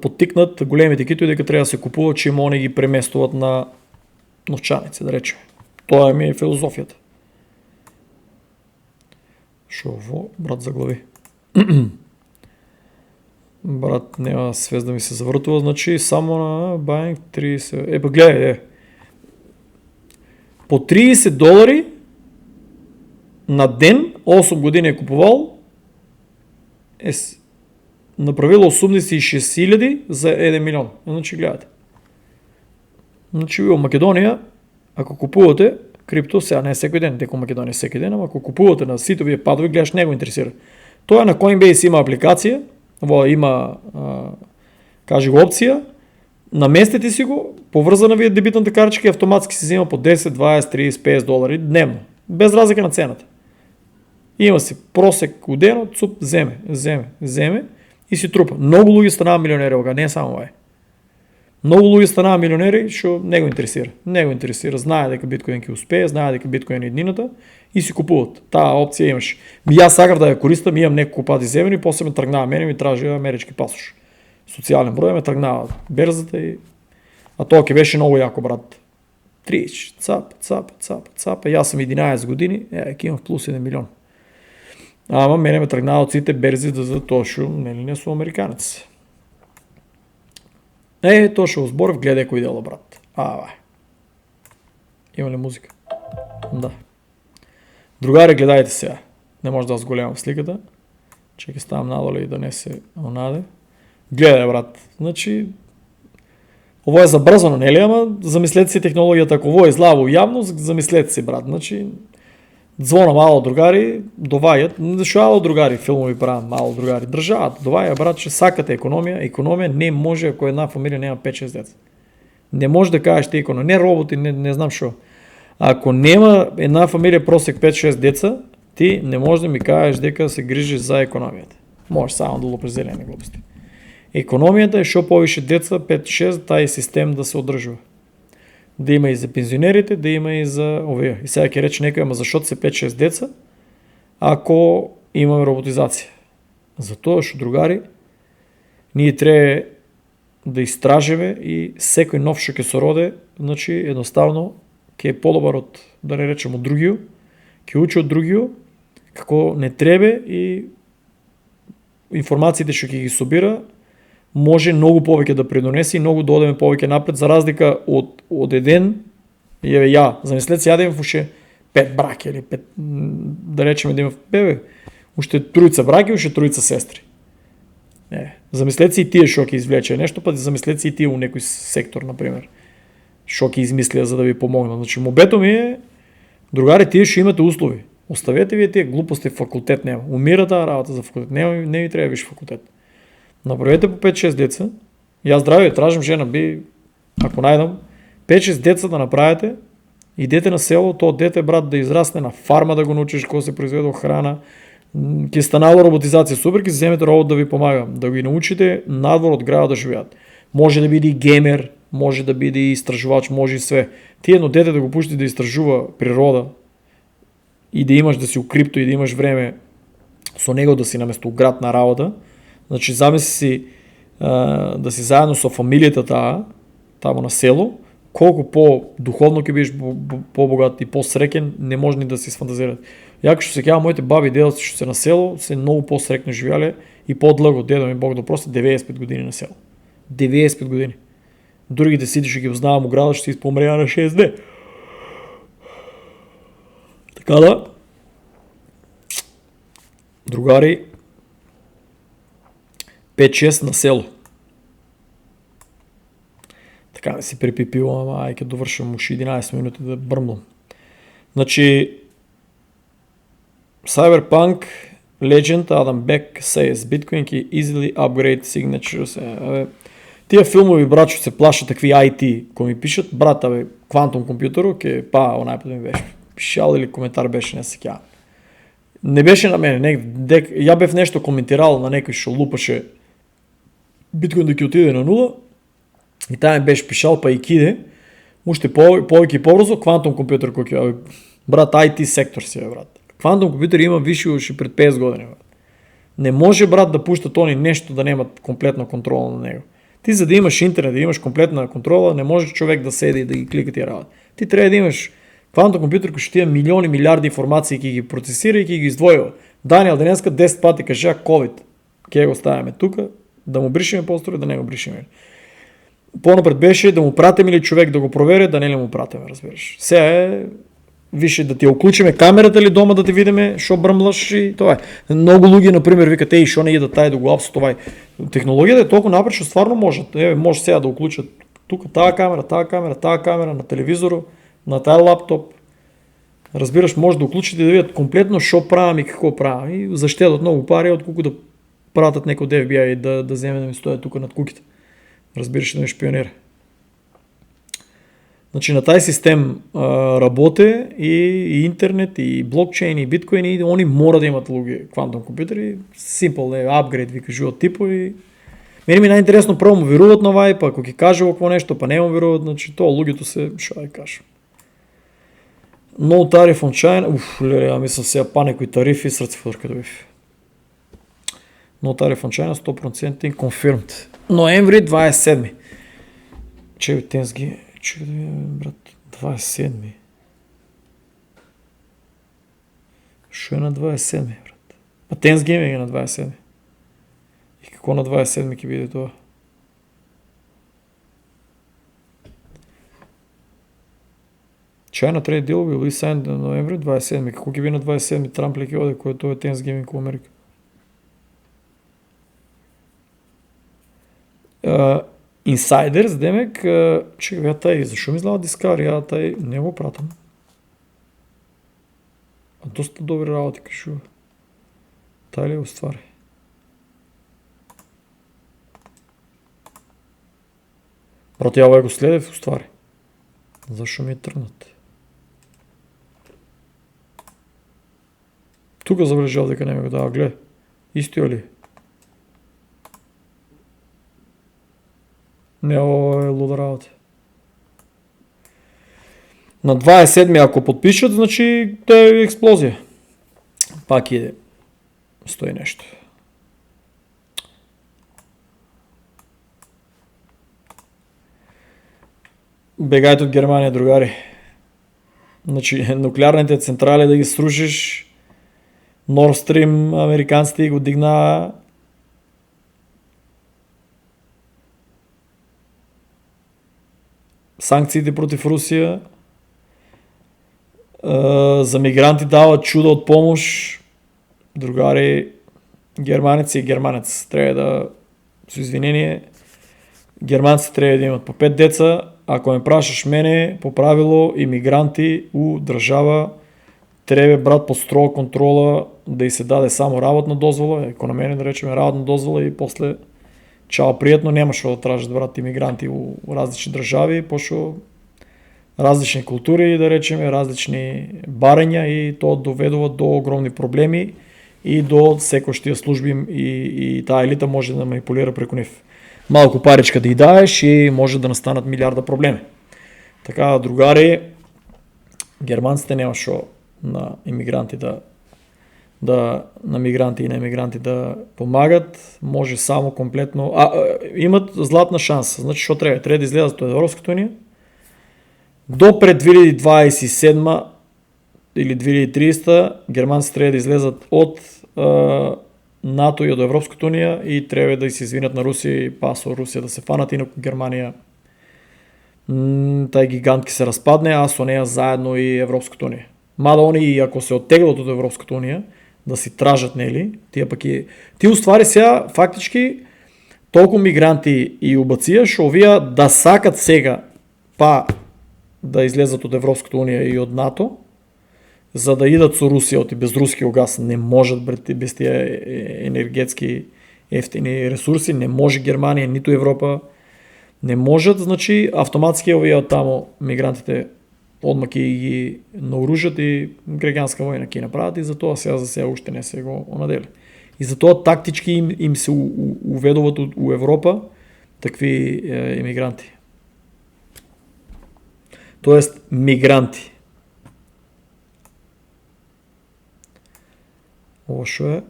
поттикнат големите китови дека треба да се купуват, чим они ги преместуват на новчаници, да речеме. Тоа ми е филозофијата. Шо ово, брат, за глави. Брат, нема свест да ми се завртува, значи само на buying 30... Па гледај, по $30 на ден, 8 години е купувал, направило 86,000 за 1 милион. Значи гледате. Значи во Македонија, ако купувате, Крипто сега не е всеки ден, деко Македония е всеки ден, ама ако купувате на ситовия падови, гледаш, него интересира. Той на Coinbase има апликация, има кажи го опция, наместете си го, повързана ви е дебитната картичка и автоматски се взима по 10, 20, 30, 50 долари дневно. Без разлика на цената. Има си просек удено, цуп, вземе и си трупа. Много луги станава милионери, не е само това. Много луги станава милионери, защото не го интересира. Не го интересира. Знае дека биткоин ќе успее, знае дека биткоин е еднината и си купуват. Таа опция имаш. Аз сакав да я користам, имам неколку пати земени, после ме тръгнава мене ми тражи амерички пасош. Социален брой ме тръгнава берзата и... А тоа ќе беше много яко, брат. Трич, цап. И аз съм 11 години, ќе имам плюс 1 милион. Ама мене ме тръгнава от сите берзи да за тошо, не су американец. Тошо Зборев, гледай кој дела, брат. Има ли музика? Да. Другари, гледайте сега. Не може да сголемам сликата. Чекай, ставам надоле и да не се онаде. Гледай, брат. Значи, ово е забързано, не ли? Ама замислете си технологията. Ако ово е злаво явно, замислете си, брат. Значи, звона мало другари, доваят. Защо мало другари филмови правят мало другари? Държавата довая, брат, че сакате економия. Економия не може, ако една фамилия няма 5-6 деца. Не може да кажеш економия. Не роботи, не знам шо. Ако няма една фамилия просек 5-6 деца, ти не можеш да ми кажеш дека се грижиш за економията. Може само да лупиш зелени глупости. Економията е шо повише деца, 5-6, тази система да се одръжва. Да има и за пензионерите, да има и за овие. И сега ќе рече некој, ама зашто се 5-6 деца, ако имаме роботизация? Затоа што, другари, ние треба да истражиме и секој нов што ќе се роде, значи едноставно ќе е подобар од, да не речем, од другиот, ќе учи од другиот, како не треба и информациите што ќе ги собира, може многу повеќе да придонесе и многу да одеме повеќе напред, за разлика од еден, замислете си, ја да имам уште 5 браки или 5, да речеме да имам, уште тројца браки, уште тројца сестри. Замислете си и тие шо ќе извлече нешто, па замислете си и тие у некој сектор, например, шо ќе измислија за да ви помогнат. Значи, мобето ми е, другари, тие што имате услови, оставете ви тие глупости, факултет нема. Умира таа работа за факултет, не ви треба виш факултет. Направете по 5-6 деца, и аз здраве тражам жена би, ако најдам, 5-6 деца да направите, идете на село, то дете, брат, да израсне на фарма, да го научиш како се произведе храна, ќе станало роботизација супер, ќе земете робот да ви помага, да ги научите надвор од града да живеат. Може да биде и геймер, може да биде и истражувач, може и све. Ти едно дете да го пушти да истражува природа и да имаш да си у крипто и да имаш време со него да си наместо град на работа. Значи замисли си да си заедно со фамилијата тамо на село, колку по-духовно ќе бидеш по-богат и по-среќен, не може ни да си сфантазирате. Јако што се кеја моите баби и дедоци што се на село, се многу по-среќно живеале и по-длго. Дедо ми Бог да прости, 95 години на село. 95 години. Другите сите што ги познавам у градот што се испомреа на 60. Така да, другари, 5-6 на село. Така да си припипивам, ама ќе довршам уши 11 минути да брмлам. Значи, Cyberpunk Legend Adam Beck says Bitcoin can easily upgrade signatures. Тия филмови, брат, што се плашат такви IT, кои ми пишат, брат, квантум компјутеру, онај пат ми беше пишал или коментар беше, не се кеа. Не беше на мене, ја бев нешто коментирал на некој што лупаше биткоин да ќе отиде на нула и таа ми беше пишал па и киде, уште повеќе и побрзо, квантум компјутер кој ќе, брат, IT сектор си, брат. Квантум компјутер има виши уши пред 50 години, брат. Не може, брат, да пуштат они нешто да немат комплетна контрола на него. Ти за да имаш интернет, да имаш комплетна контрола, не може човек да седи и да ги клика тия работи. Ти трябва да имаш квантум компјутер кој што има милиони, милиарди информации и ќе ги процесира и ќе ги издвојува. Даниел денеска 10 пати кажа COVID. Ќе го ставаме тука, да му бришиме постори, да не го бришиме. Понапред беше да му пратиме или човек да го провери, да не ли му пратиме, разбираш. Сега е више да ти уклучиме камерата ли дома да те видиме шо брмлаш и това е. Многу луѓе например викат еј шо не идат тај да го апсу това е. Технологијата е толку напред што стварно можат. Може сега да уклучат тука таа камера на телевизору, на тај лаптоп Разбираш, може да уклучите да видат комплетно што правам и какво правам и заштедат многу пари отколку да пратат некој од FBI да земе да ми стои тука над куките. Разбираш, да ми шпионира. Значи на тај систем работе и интернет, и блокчейн, и биткоин, и они мора да имат луѓе квантум компјутери, simple е апгрейд, ви кажуват типови. Мене ми најинтересно прво му веруваат на вај, па ако ќе каже какво нешто, па не му веруваат, значи тоа луѓето се, што да кажам. No tariff on China, леле, мислам сега па некои тарифи, срцефорка да бив. No tariff on China, 100% confirmed. Ноември 27. Чекай, тензги, чекай да видим, брат, 27. Шо е на 27, брат? А Thanksgiving е на 27. И какво на 27 ќе биде тоа? China trade deal will be signed на ноември 27. Како ќе биде на 27 Трамп ли ќе оде, кој тоа е Thanksgiving во Америка? Инсайдерс, демек, чекай, ја тај, зашо ми изгледа Дискавери, ја тај не го пратам. А доста добри работи кажува. Тај ли е уствари? Брат, ја овај го следев уствари. Зашо ми е тргнат? Тука забележав дека не ме го дава, гледа. Истиот ли? Не, ово е луда работа. На 27 ако подпишат, значи те е експлозија. Пак иде. Стои нешто. Бегајте од Германија, другари. Значи, нуклеарните централи да ги срушиш, Nord Stream, американците го дигнаа. Санкциите против Русија. За мигранти дават чудо од помош. Другари, германец и германец треба да, со извинение, германци треба да имат по 5 деца. Ако ме прашаш мене, по правило, имигранти у држава треба, брат, под строга контрола да и се даде само работна дозвола, ако на мене да речеме работна дозвола и после чао, пријатно, нема што да тражат, брат, имигранти у различни држави, пошто различни култури, да речеме, различни барања и тоа доведува до огромни проблеми и до секој тие служби и таа елита може да манипулира преку нив. Малку паричка да и даеш и може да настанат милиарда проблеми. Така, другари, германците нема шо на имигранти на мигранти и на емигранти да помагат, може само комплетно, имат златна шанса. Значи што треба? Треба да излезат од Европската унија до пред 2027 или 2030 германци треба да излезат од НАТО и од Европската унија и треба да се извинат на Русија и па со Русија да се фанат, инаку Германија тај гигант ќе се распадне, а со неја заедно и Европската унија. Мада они и ако се оттеглат од Европската унија, да си тражат, нели, тие пак и тие уствари сега фактички толку мигранти и убација што овие да сакат сега па да излезат од Европската унија и од НАТО, за да идат со Русија, оти без рускиот газ не можат, без тие енергетски ефтини ресурси, не може Германија, ниту Европа, не можат, значи автоматски овие од таму мигрантите одма ќе ги наоружат и граѓанска војна ќе направат и затоа сега за сега уште не се го онадели. И затоа тактички им се уведуваат у Европа такви имигранти. Тоест мигранти. Ово шо е?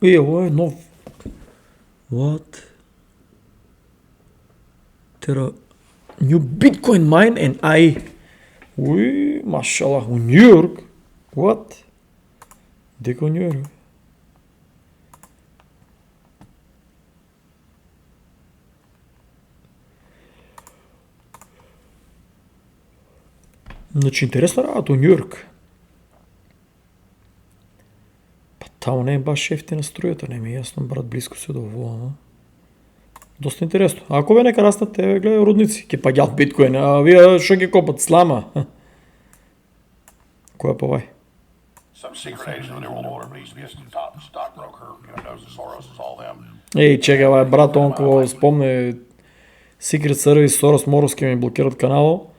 И ово е нов. What? Тера New Bitcoin mine and I. Уи, машалах, у Нью-Йорк. What? Дека у Нью-Йорк? Значи, интересна работа у Нью-Йорк. Па таму не е баш ефтина струјата, не ми е јасно, брат, близко се до ово, Доста интересно. Ако ве нека растат, еве гледај рудници, ќе паѓал биткоин, а вие што ќе копат слама? Која повај? Some secret agent of the New World Order needs to be a top stockbroker, knows the Soros, all them. Чекај, брат, онко спомне Secret Service, Soros, Moros ќе ми блокират каналот.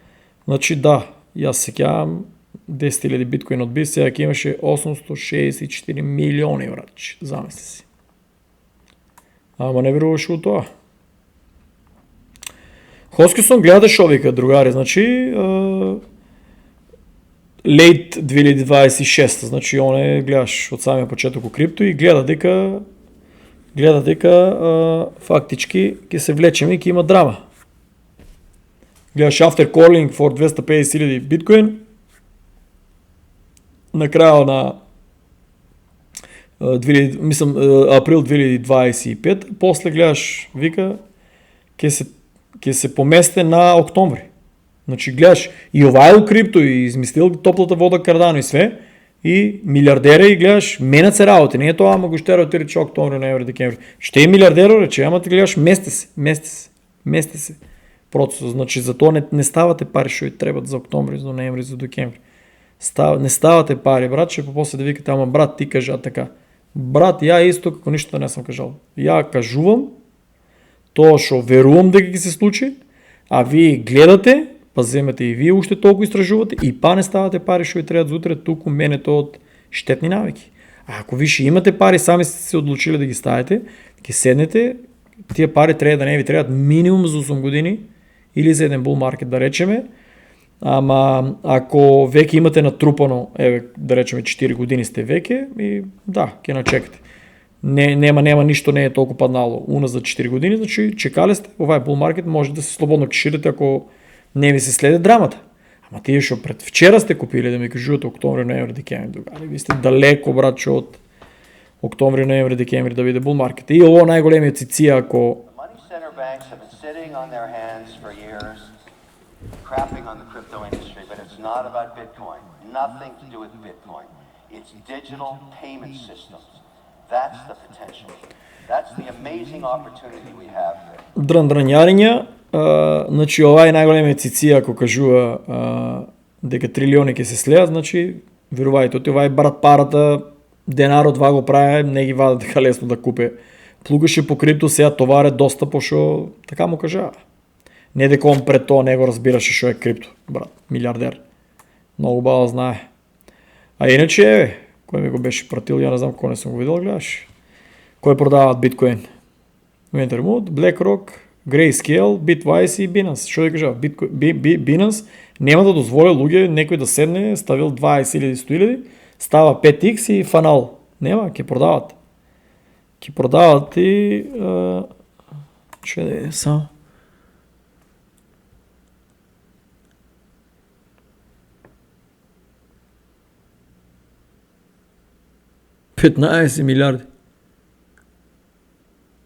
Значи да, јас се сеќавам 10.000 биткоин одби, сега ќе имаше 864 милиони, врач, замисли си. Ама не веруваше у тоа. Хоскисон гледате шо вика, другари, значи late 2026, значи он гледаш од самиот почеток у крипто и гледа дека фактички ќе се влечеме и ќе има драма. Гледаш after calling for 250.000 биткоин на крајот на април 2025, после гледаш вика ќе се поместе на октомври. Значи гледаш и ова е у крипто и измислил топлата вода Кардано и све и милиардери и гледаш менат се работи, не е тоа ама го штеро ти рече октомври, ноември, декември. Ще е милиардеро рече, ама ти гледаш месте се. Процесот, значи за тоа не ставате пари што и требат за октомври, за ноември, за декември. Не ставате пари, брат, што после да викате, ама брат ти кажа така. Брат, ја исто како ништо не сум кажал. Ја кажувам тоа што верувам дека ќе се случи, а вие гледате, па земете и вие уште толку истражувате и па не ставате пари што ви требаат за утре, туку менето од штетни навики. А ако више имате пари, сами сте се одлучили да ги ставите, ќе седнете, тие пари треба да не ви требаат минимум за 8 години или за еден bull market да речеме, ама ако веќе имате натрупано, еве да речеме 4 години сте веќе и да, ќе начекате. Нема ништо, не е толку паднало у нас за 4 години, значи чекале сте, ова е bull market, може да се слободно кеширате ако не ви се следи драмата. Ама тие што пред вчера сте купили, да ми кажувате октомври, ноември, декември, другари, ви сте далеко, братче, од октомври, ноември, декември да биде bull market. И ово најголемиот циција ако crapping on the crypto industry, but it's not about Bitcoin. Nothing to do with Bitcoin. It's digital payment systems. That's the potential. That's the amazing opportunity we have there. Драндрањариња, значи ова е најголемиот циција ако кажува дека трилиони ќе се слеат, значи верувајте, ова е брат парата, денарот ва го прави, не ги вадат дека лесно да купе. Плугаше по крипто, сега товар е доста пошо, така му кажа. Не дека он пред тоа не го разбираше што е крипто, брат, милиардер. Многу бао знае. А иначе, еве, кој ми го беше пратил, ја не знам кој не сум го видел, гледаш. Кој продаваат биткоин? Wintermute, BlackRock, Grayscale, Bitwise и Binance. Што да кажа, Binance нема да дозволи луѓе некој да седне, ставил 20.000, 100.000, става 5x и фанал. Нема, ќе продават. Ќе продават и што да е само 15 милиарди.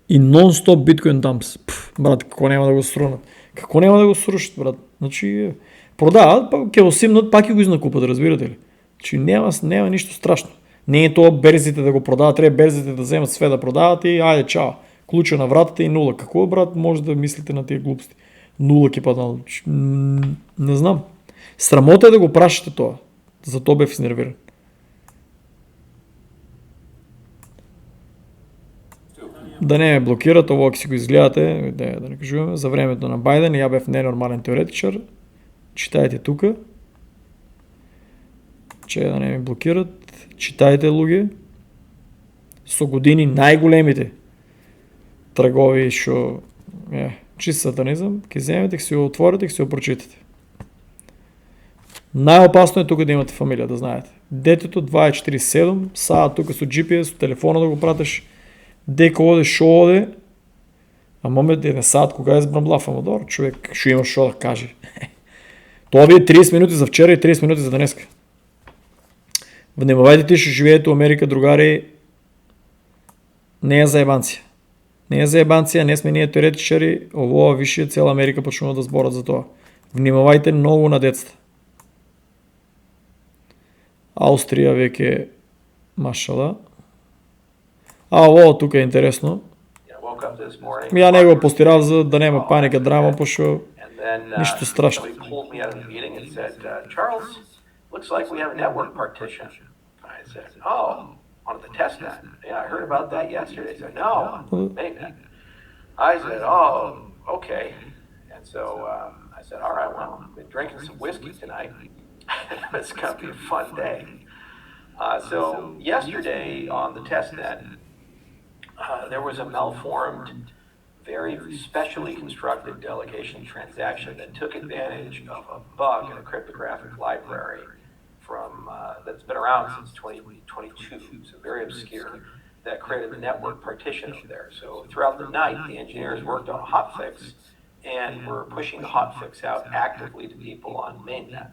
И нон-стоп биткоин дампс. Брат, како нема да го срунат? Како нема да го срушат, брат? Значи, продават, па ќе го симнат, пак ќе го изнакупат, разбирате ли? Значи, нема ништо страшно. Не е тоа берзите да го продават, треба берзите да земат све да продават и ајде, чао. Клуча на вратата и нула. Како, брат, може да мислите на тие глупости? Нула ќе паднал. Не знам. Срамота е да го прашате тоа. За тоа бев изнервиран. Да не ме блокират, ово ако си го изгледате, да не кажуваме, за времето на Бајден, ја бев ненормален теоретичар, читајте тука, че да не ме блокират, читајте луѓе, со години најголемите тргови што чист сатанизам, ќе земете, ќе си го отворите, ќе си го прочитате. Најопасно е тука да имате фамилија, да знаете. Детето 247, саат тука со GPS, со телефона да го пратиш, дека оде, шо оде, а момент еден сад кога е збрамблав, ама добро, човек шо има шо да каже. Тоа би е 30 минути за вчера и 30 минути за денеска. Внимавајте ти што живеете у Америка, другари, не е заебанција. Не е заебанција, не сме ние теоретичари, ово више цела Америка почнува да зборат за тоа. Внимавајте многу на децата. Аустрија веќе машала. А ово тука е интересно. Yeah, woke up this morning. Ја не го постирав за да нема паника, драма, пошто And then ништо страшно. somebody pulled me out of the meeting and said, Charles, looks like we have a network partition. I said, oh, on the testnet. Yeah, I heard about that yesterday. He said, no, on mainnet. I said, oh, okay. And so I said, all right, well, I've been drinking some whiskey tonight. It's going to be a fun day. So yesterday on the testnet, there was a malformed, very specially constructed delegation transaction that took advantage of a bug in a cryptographic library from that's been around since 2022, so very obscure, that created the network partition over there. So throughout the night, the engineers worked on a hotfix and were pushing the hotfix out actively to people on mainnet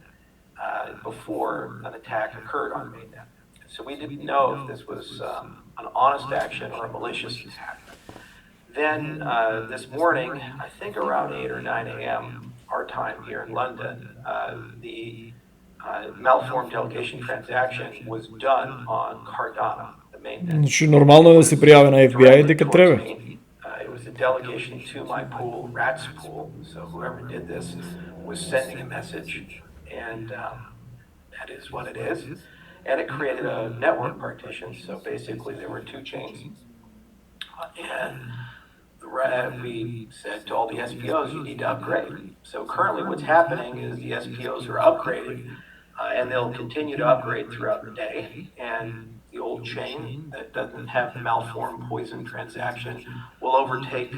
before an attack occurred on mainnet. So we didn't know if this was an honest action or a malicious attack. Then this morning, I think around 8 or 9 a.m. our time here in London, the malformed delegation transaction was done on Cardano, the mainnet. Значи нормално е да се пријави на FBI дека треба. It was a delegation to my pool, Rat's pool. So whoever did this was sending a message, and that is what it is. And it created a network partition. So basically, there were two chains, and we said to all the SPOs, you need to upgrade. So currently, what's happening is the SPOs are upgrading, and they'll continue to upgrade throughout the day. And the old chain that doesn't have the malformed poison transaction will overtake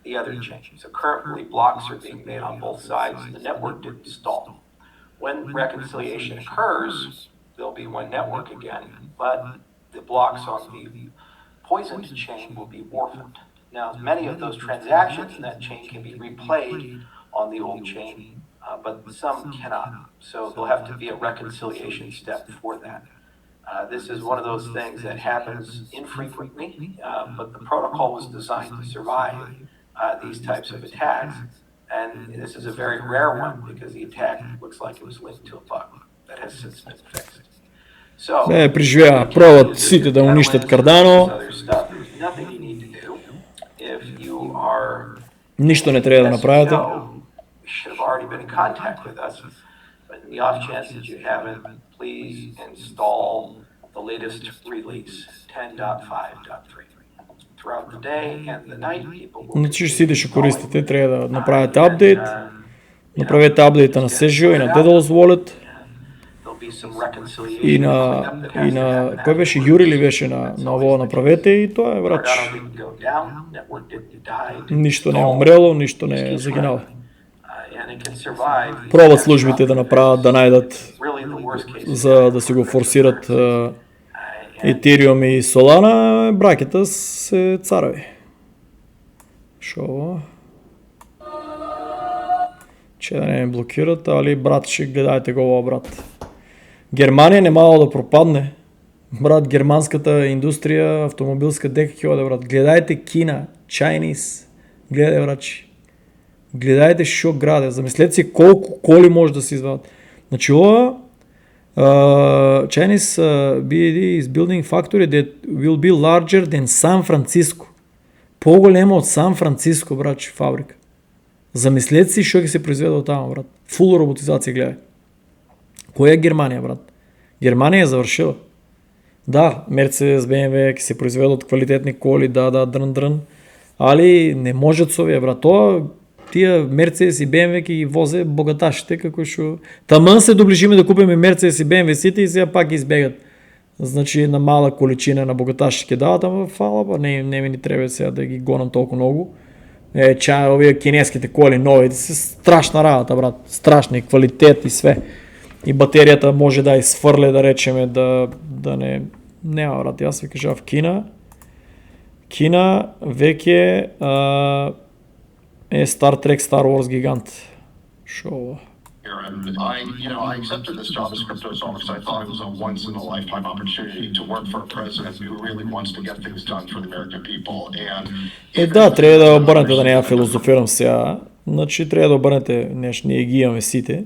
the other chain. So currently blocks are being made on both sides. The network didn't stall. When reconciliation occurs, there'll be one network again, but the blocks on the poisoned chain will be orphaned. Now, many of those transactions in that chain can be replayed on the old chain, but some cannot. So there'll have to be a reconciliation step for that. This is one of those things that happens infrequently, but the protocol was designed to survive these types of attacks. And this is a very rare one because the attack looks like it was linked to a bug that has since been fixed. So, преживеа, пробат сите да уништат Cardano. Nothing you need to do. If you are Ништо не треба да направите. you should have already been in contact with us. But in the off chance that you haven't, please install the latest release, 10.5.3. Throughout the day and the night, people will Значи сите што користите треба да направите апдейт. Направете апдейта на Sejio и на Daedalus Wallet. there'll be some reconciliation И cleanup that has to на happen. кој беше Јури ли беше на ово направете и тоа е врач. Cardano didn't go down, network didn't die, didn't Ништо не е stall. умрело, ништо не е загинало. And it can survive. Пробат службите да направат, да најдат Really the worst case. за да се го форсират Ethereum и Solana, бракета се цареви. Шо ово? Че да не ме блокират, али брат, ще гледајте го ова, брат. Германија не мало да пропадне. Брат, германската индустрија, автомобилска дека ќе оде, брат. Гледајте Кина, Chinese, гледај, брачи. Гледајте шо граде, замислете си колку коли може да се извадат. Значи ова Chinese BAD is building factory that will be larger than San Francisco. Поголема од Сан Франциско, брачи, фабрика. Замислете си што ќе се произведе од таму, брат. Фул роботизација, гледај. Која е Германија, брат? Германија е завршила. Да, Mercedes, BMW ќе се произведат квалитетни коли, да, дрн, али не можат со овие, брат. Тоа тие Mercedes и BMW ќе ги возе богаташите, како што таман се доближиме да купиме Mercedes и BMW сите и сега пак ги избегат. Значи една мала количина на богаташи ќе дават, ама фала, па не ми ни треба сега да ги гонам толку многу. Овие кинеските коли новите се страшна работа, брат. Страшни квалитет и све. И батеријата може да изфрле, да речеме, да не... Нема, брат, јас ви кажав Кина веќе е Star Trek, Star Wars гигант. Шо ово? And I accepted this job as crypto czar because I thought it was a once-in-a-lifetime opportunity to work for a president who really wants to get things done for the American people. And Да, треба да обрнете, да не ја филозофирам сега. Значи, треба да обрнете, ние ги имаме сите.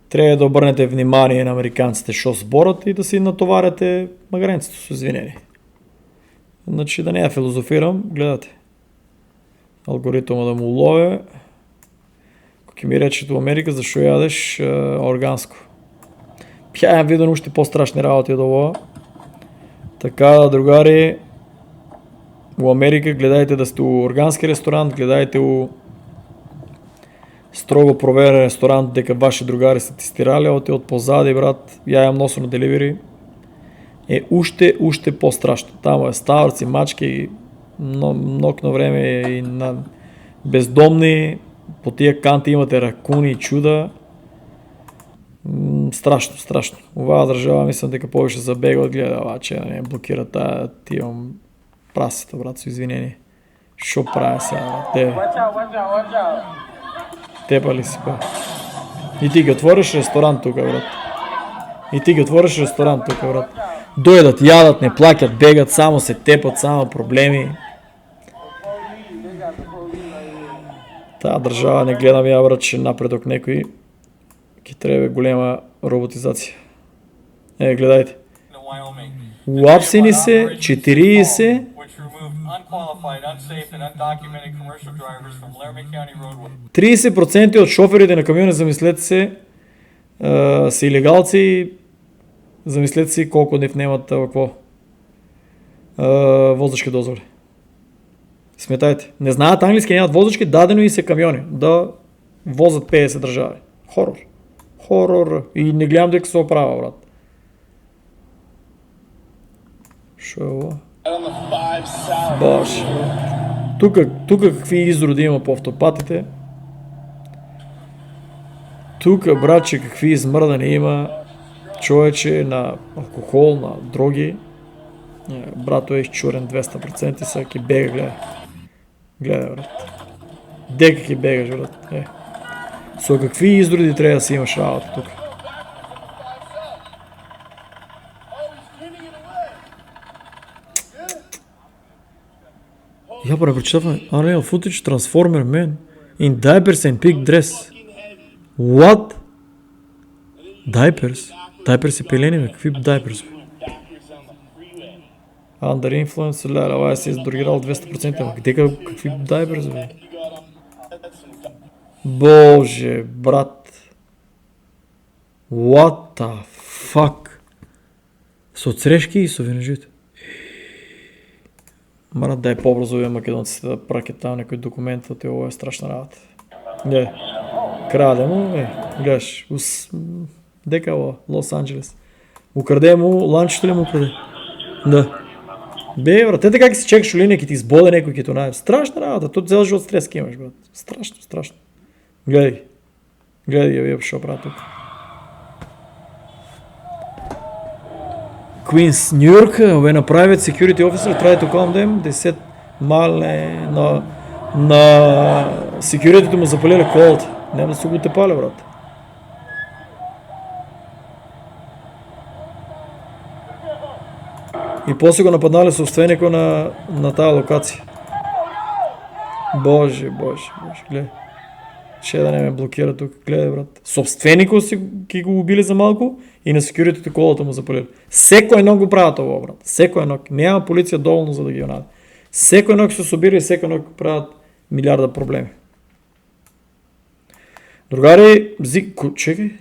Треба да обрнете внимание на американците што зборат и да си натоварите магаренцето со извинение. Значи, да не ја филозофирам, гледате. алгоритъма да му уловя. Ако ми рече до Америка, защо ядеш органско? Пяям видно още по-страшни работи да лова. Така, другари, у Америка гледайте да сте у органски ресторант, гледайте у строго проверен ресторант, дека ваши другари са тестирали, оте от позади, брат, я ям носно на деливери. Уште по-страшно. Там е ставърци, мачки, много на време и на бездомни, по тия канти имате ракуни и чуда. Страшно. Оваа държава мислям дека повече забега от гледа, че не блокира тия прасата, брат, со извинение. Шо прави сега, брат? Тепа ли си, па? И ти ги отвориш ресторант тука, брат. Дойдат, ядат, не плакат, бегат, само се тепат, само проблеми. Таа държава не гледам я, брат, че напредок некои ки треба голема роботизация. Гледайте. Уапсени се 40 30% от шоферите на камиони, замислете се, са илегалци. Замислете си колко не внемат воздушки дозволи. Сметайте. Не знаят английски, нямат воздушки, дадено и се камиони да возят 50 държави. Хорор. И не гледам дека се оправя, брат. Шо е ovo? Баш. Тука какви изроди има по автопатите. Тука, братче, какви измърдани има. Човече на алкохол, на дроги. Брато е изчурен 200% и сега ки бега, гледай, брат. Дека ки бегаш, брат. Со какви изроди трябва да си имаш работа тук? Я прочитавам, Unreal footage Transformer man in diapers and pink dress. What? Diapers? Diapers е пелени, бе. Какви diapers, бе? Under influence, ляля, се издоргирал 200%, ама какви diapers, бе? Боже, брат. What the fuck? Со црешки и со винежите. Марат да е по-образови македонците да пракет там некои документи, ovo е страшна работа. Гледай, краде му, гледаш, дека ова, Лос Анджелес. Украде му, ланчето ли му украде? Да. Бе, брат, те така си чекаш линия, ки ти избоде некои ки тонае. Страшна работа, тут цял живот стрес ки имаш, брат. Страшно. Гледай ги, вие шо правят тук. Queens, New York, when a private security officer tried to calm them, they said на секюритито му запалили колата. Няма да се го тепали, брат. И после го нападнали собственика на тая локация. Боже, гледай. Ще да не ме блокира тук. Гледай, брат. Собственикът си го убили за малко и на секюритите колата му запалили. Секо едно го правят това, брат. Секо едно. Няма полиция доволно за да ги онаде. Секо едно се собира и секо едно правят милиарда проблеми. Другари, чекай.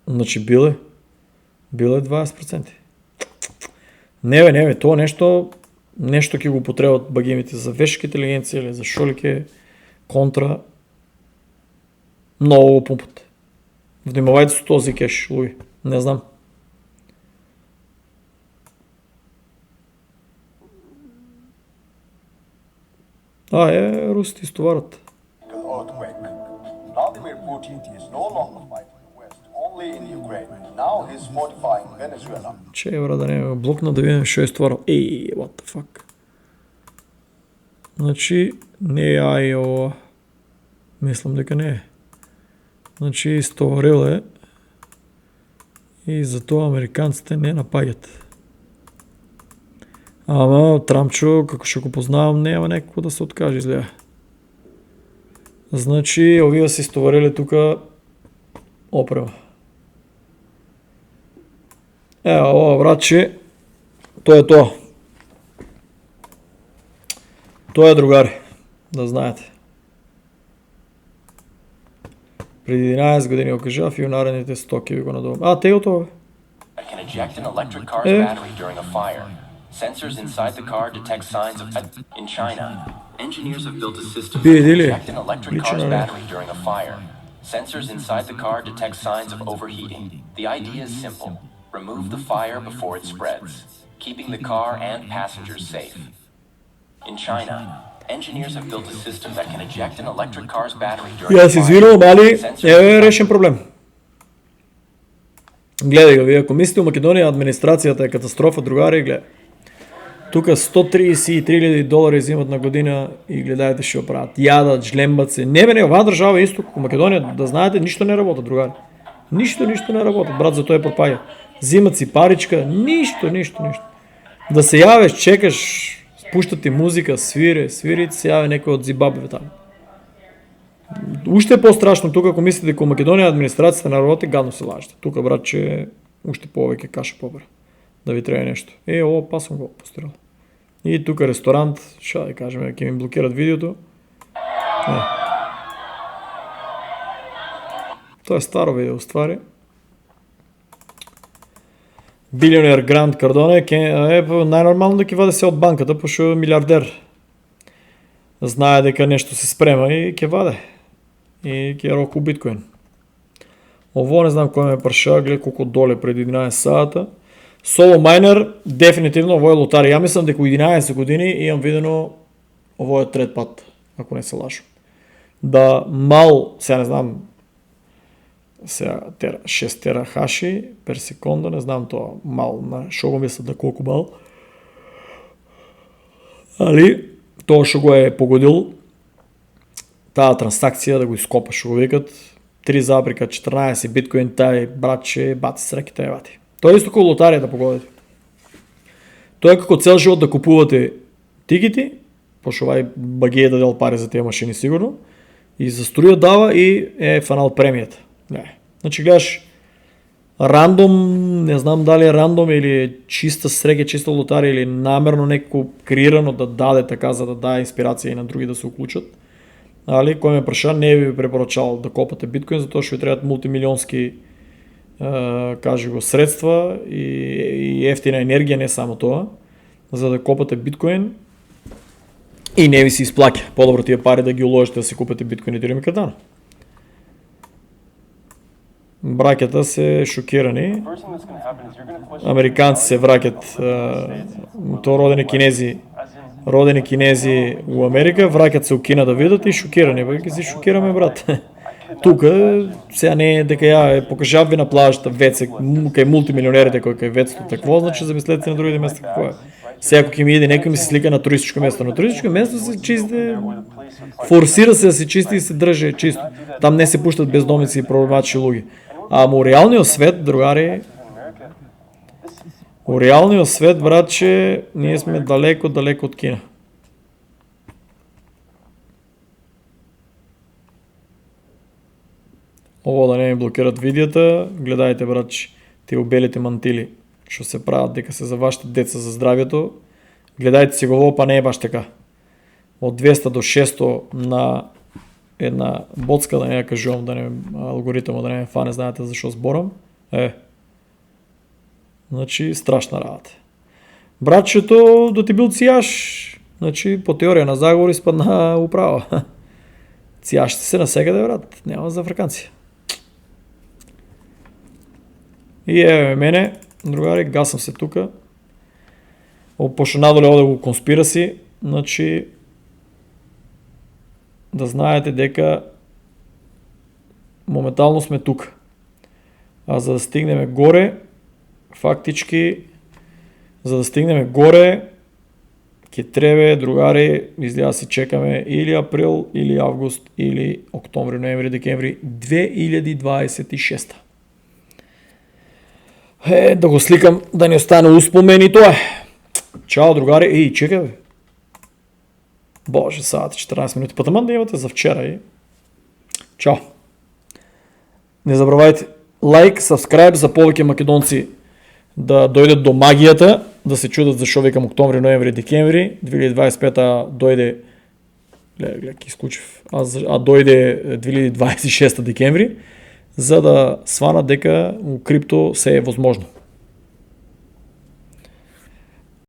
Значи бил е 20%. Не, то нещо ки го потребват багимите за вешка интелигенция или за шолике контра. Много го пумпат. Внимавайте с този кеш, Луи. Не знам. Русите изтоварят. Vladimir Putin is no longer fighting the West, only in Ukraine. Now he's fortifying Venezuela. Че, брат, да не блокна да видим, що е изтоварал. What the fuck? Значи, не е Айова. Мислям дека не е. Значи, изтоварил е. И зато американците не напагят. Ама, Трамчо, како ще го познавам, няма някакво да се откаже, изгледа. Значи, овие си изтоварили тука опрема. Ова, братче, тоа е тоа. Тоа е, другари, да знаете. Преди 11 години го кажав и у наредните 100 ќе ви го надобам. Тега тоа. I can eject an electric car's battery during a fire. Sensors inside the car detect signs of... In China, engineers have built a system to eject an electric car's battery during a fire. Sensors inside the car detect signs of overheating. The idea is simple. Remove the fire before it spreads, keeping the car and passengers safe. In China, engineers have built a system that can eject an electric car's battery during a Јас извинувам, али fire. решен проблем. Гледај го, вие ако мислите у Македонија администрацијата е катастрофа, другари, гледај. Тука $133,000 изимат на година и гледајте што прават. Јадат, жлембат се. Не, оваа држава исто како Македонија, да знаете, ништо не работи, другари. Ништо не работи, брат, за тоа е пропаѓа. Зимат си паричка, ништо. Да се јавеш, чекаш, пуштат ти музика, свири, се јави некој од Зимбабве таму. Уште е пострашно тука, ако мислите дека Македонија администрацијата на работи, гадно се лажете. Тука, братче, уште повеќе каша побра. Да ви треба нешто. Ова па сум го постирал. И тука ресторант, што да кажеме, ќе ми блокират видеото. Тоа е старо видео, ствари. Билионер Грант Кардоне е најнормално да ќе ваде се од банката, пошто е милиардер. Знае дека нешто се спрема и ќе ваде. И ќе року биткоин. Ово не знам кој ме прша, гледа колку доле преди 11 сата. Соло майнер, дефинитивно ово е лотари. Ја мислам дека у 11 години имам видено ово е трет пат, ако не се лажам. Да мал, сега не знам, 6 терахаши пер секунда, не знам тоа мал, на шо го мислат да колку мал. Али, тоа што го е погодил, таа трансакција да го ископаш, што го викат, 3,14 биткоин, тај братче, бати среките е бати. Тоа е исто како лотарија да погодите. Тоа е како цел живот да купувате тикети, пошто овај багија дадел пари за тие машини сигурно, и за струја дава и е фанал премијата. Не. Значи гледаш рандом, не знам дали е рандом или е чиста среќа, чиста лотарија или намерно некако креирано да даде така за да даде инспирација и на други да се уклучат. Али кој ме праша, не би препорачал да копате биткоин, затоа што ви требаат мултимилионски кажи го средства и ефтина енергија, не само тоа, за да копате биткоин и не ви се исплаќа. Подобро тие пари да ги уложите да се купите биткоин и Ethereum и Cardano. Браќата се шокирани. Американци се враќат, тоа родени кинези у Америка, враќат се у Кина да видат и шокирани. Ќе се шокираме, брат. Тука сега не е дека ја покажав ви на плажата веце кај мултимилионерите кои кај вецето такво, значи замислете на другите места какво е. Сега ако ќе ми иде некој ми се слика на туристичко место, на туристичко место се чисти, форсира се да се чисти и се држи чисто. Там не се пуштат бездомници и проблематични луѓе. Ама у реалниот свет, другари, у реалниот свет, братче, ние сме далеко од Кина. Ово да не ми блокират видеото, гледајте, братче, тие убелите мантили, што се прават дека се за вашите деца за здравјето, гледајте си го ово, па не е баш така. Од 200 до 600 на една боцка, да не ја кажувам, да не алгоритмот да не ме фане, знаете за што зборам. Значи, страшна работа. Братчето, да ти бил цијаш, значи, по теорија на заговор испадна управа. Цијашите се насекаде, брат, нема за африканци. И мене, другари, гасам се тука. Пошто надоле оде го конспираси, значи, да знаете дека моментално сме тука. А за да стигнеме горе, фактички, за да стигнеме горе, ќе треба, другари, изгледа си чекаме или април, или август, или октомври, ноември, декември 2026. Да го сликам, да не остане успомен и тоа. Чао, другари. Чекај бе. Боже, саат 14 минути. Потаман да имате за вчера. Чао. Не забравајте лайк, сабскрайб за повеќе македонци да дојдат до магијата, да се чудат зашо викам октомври, ноември, декември, 2025 дојде, гледа, ки исклучив, а дојде 2026 декември, за да сванат дека у крипто се е возможно.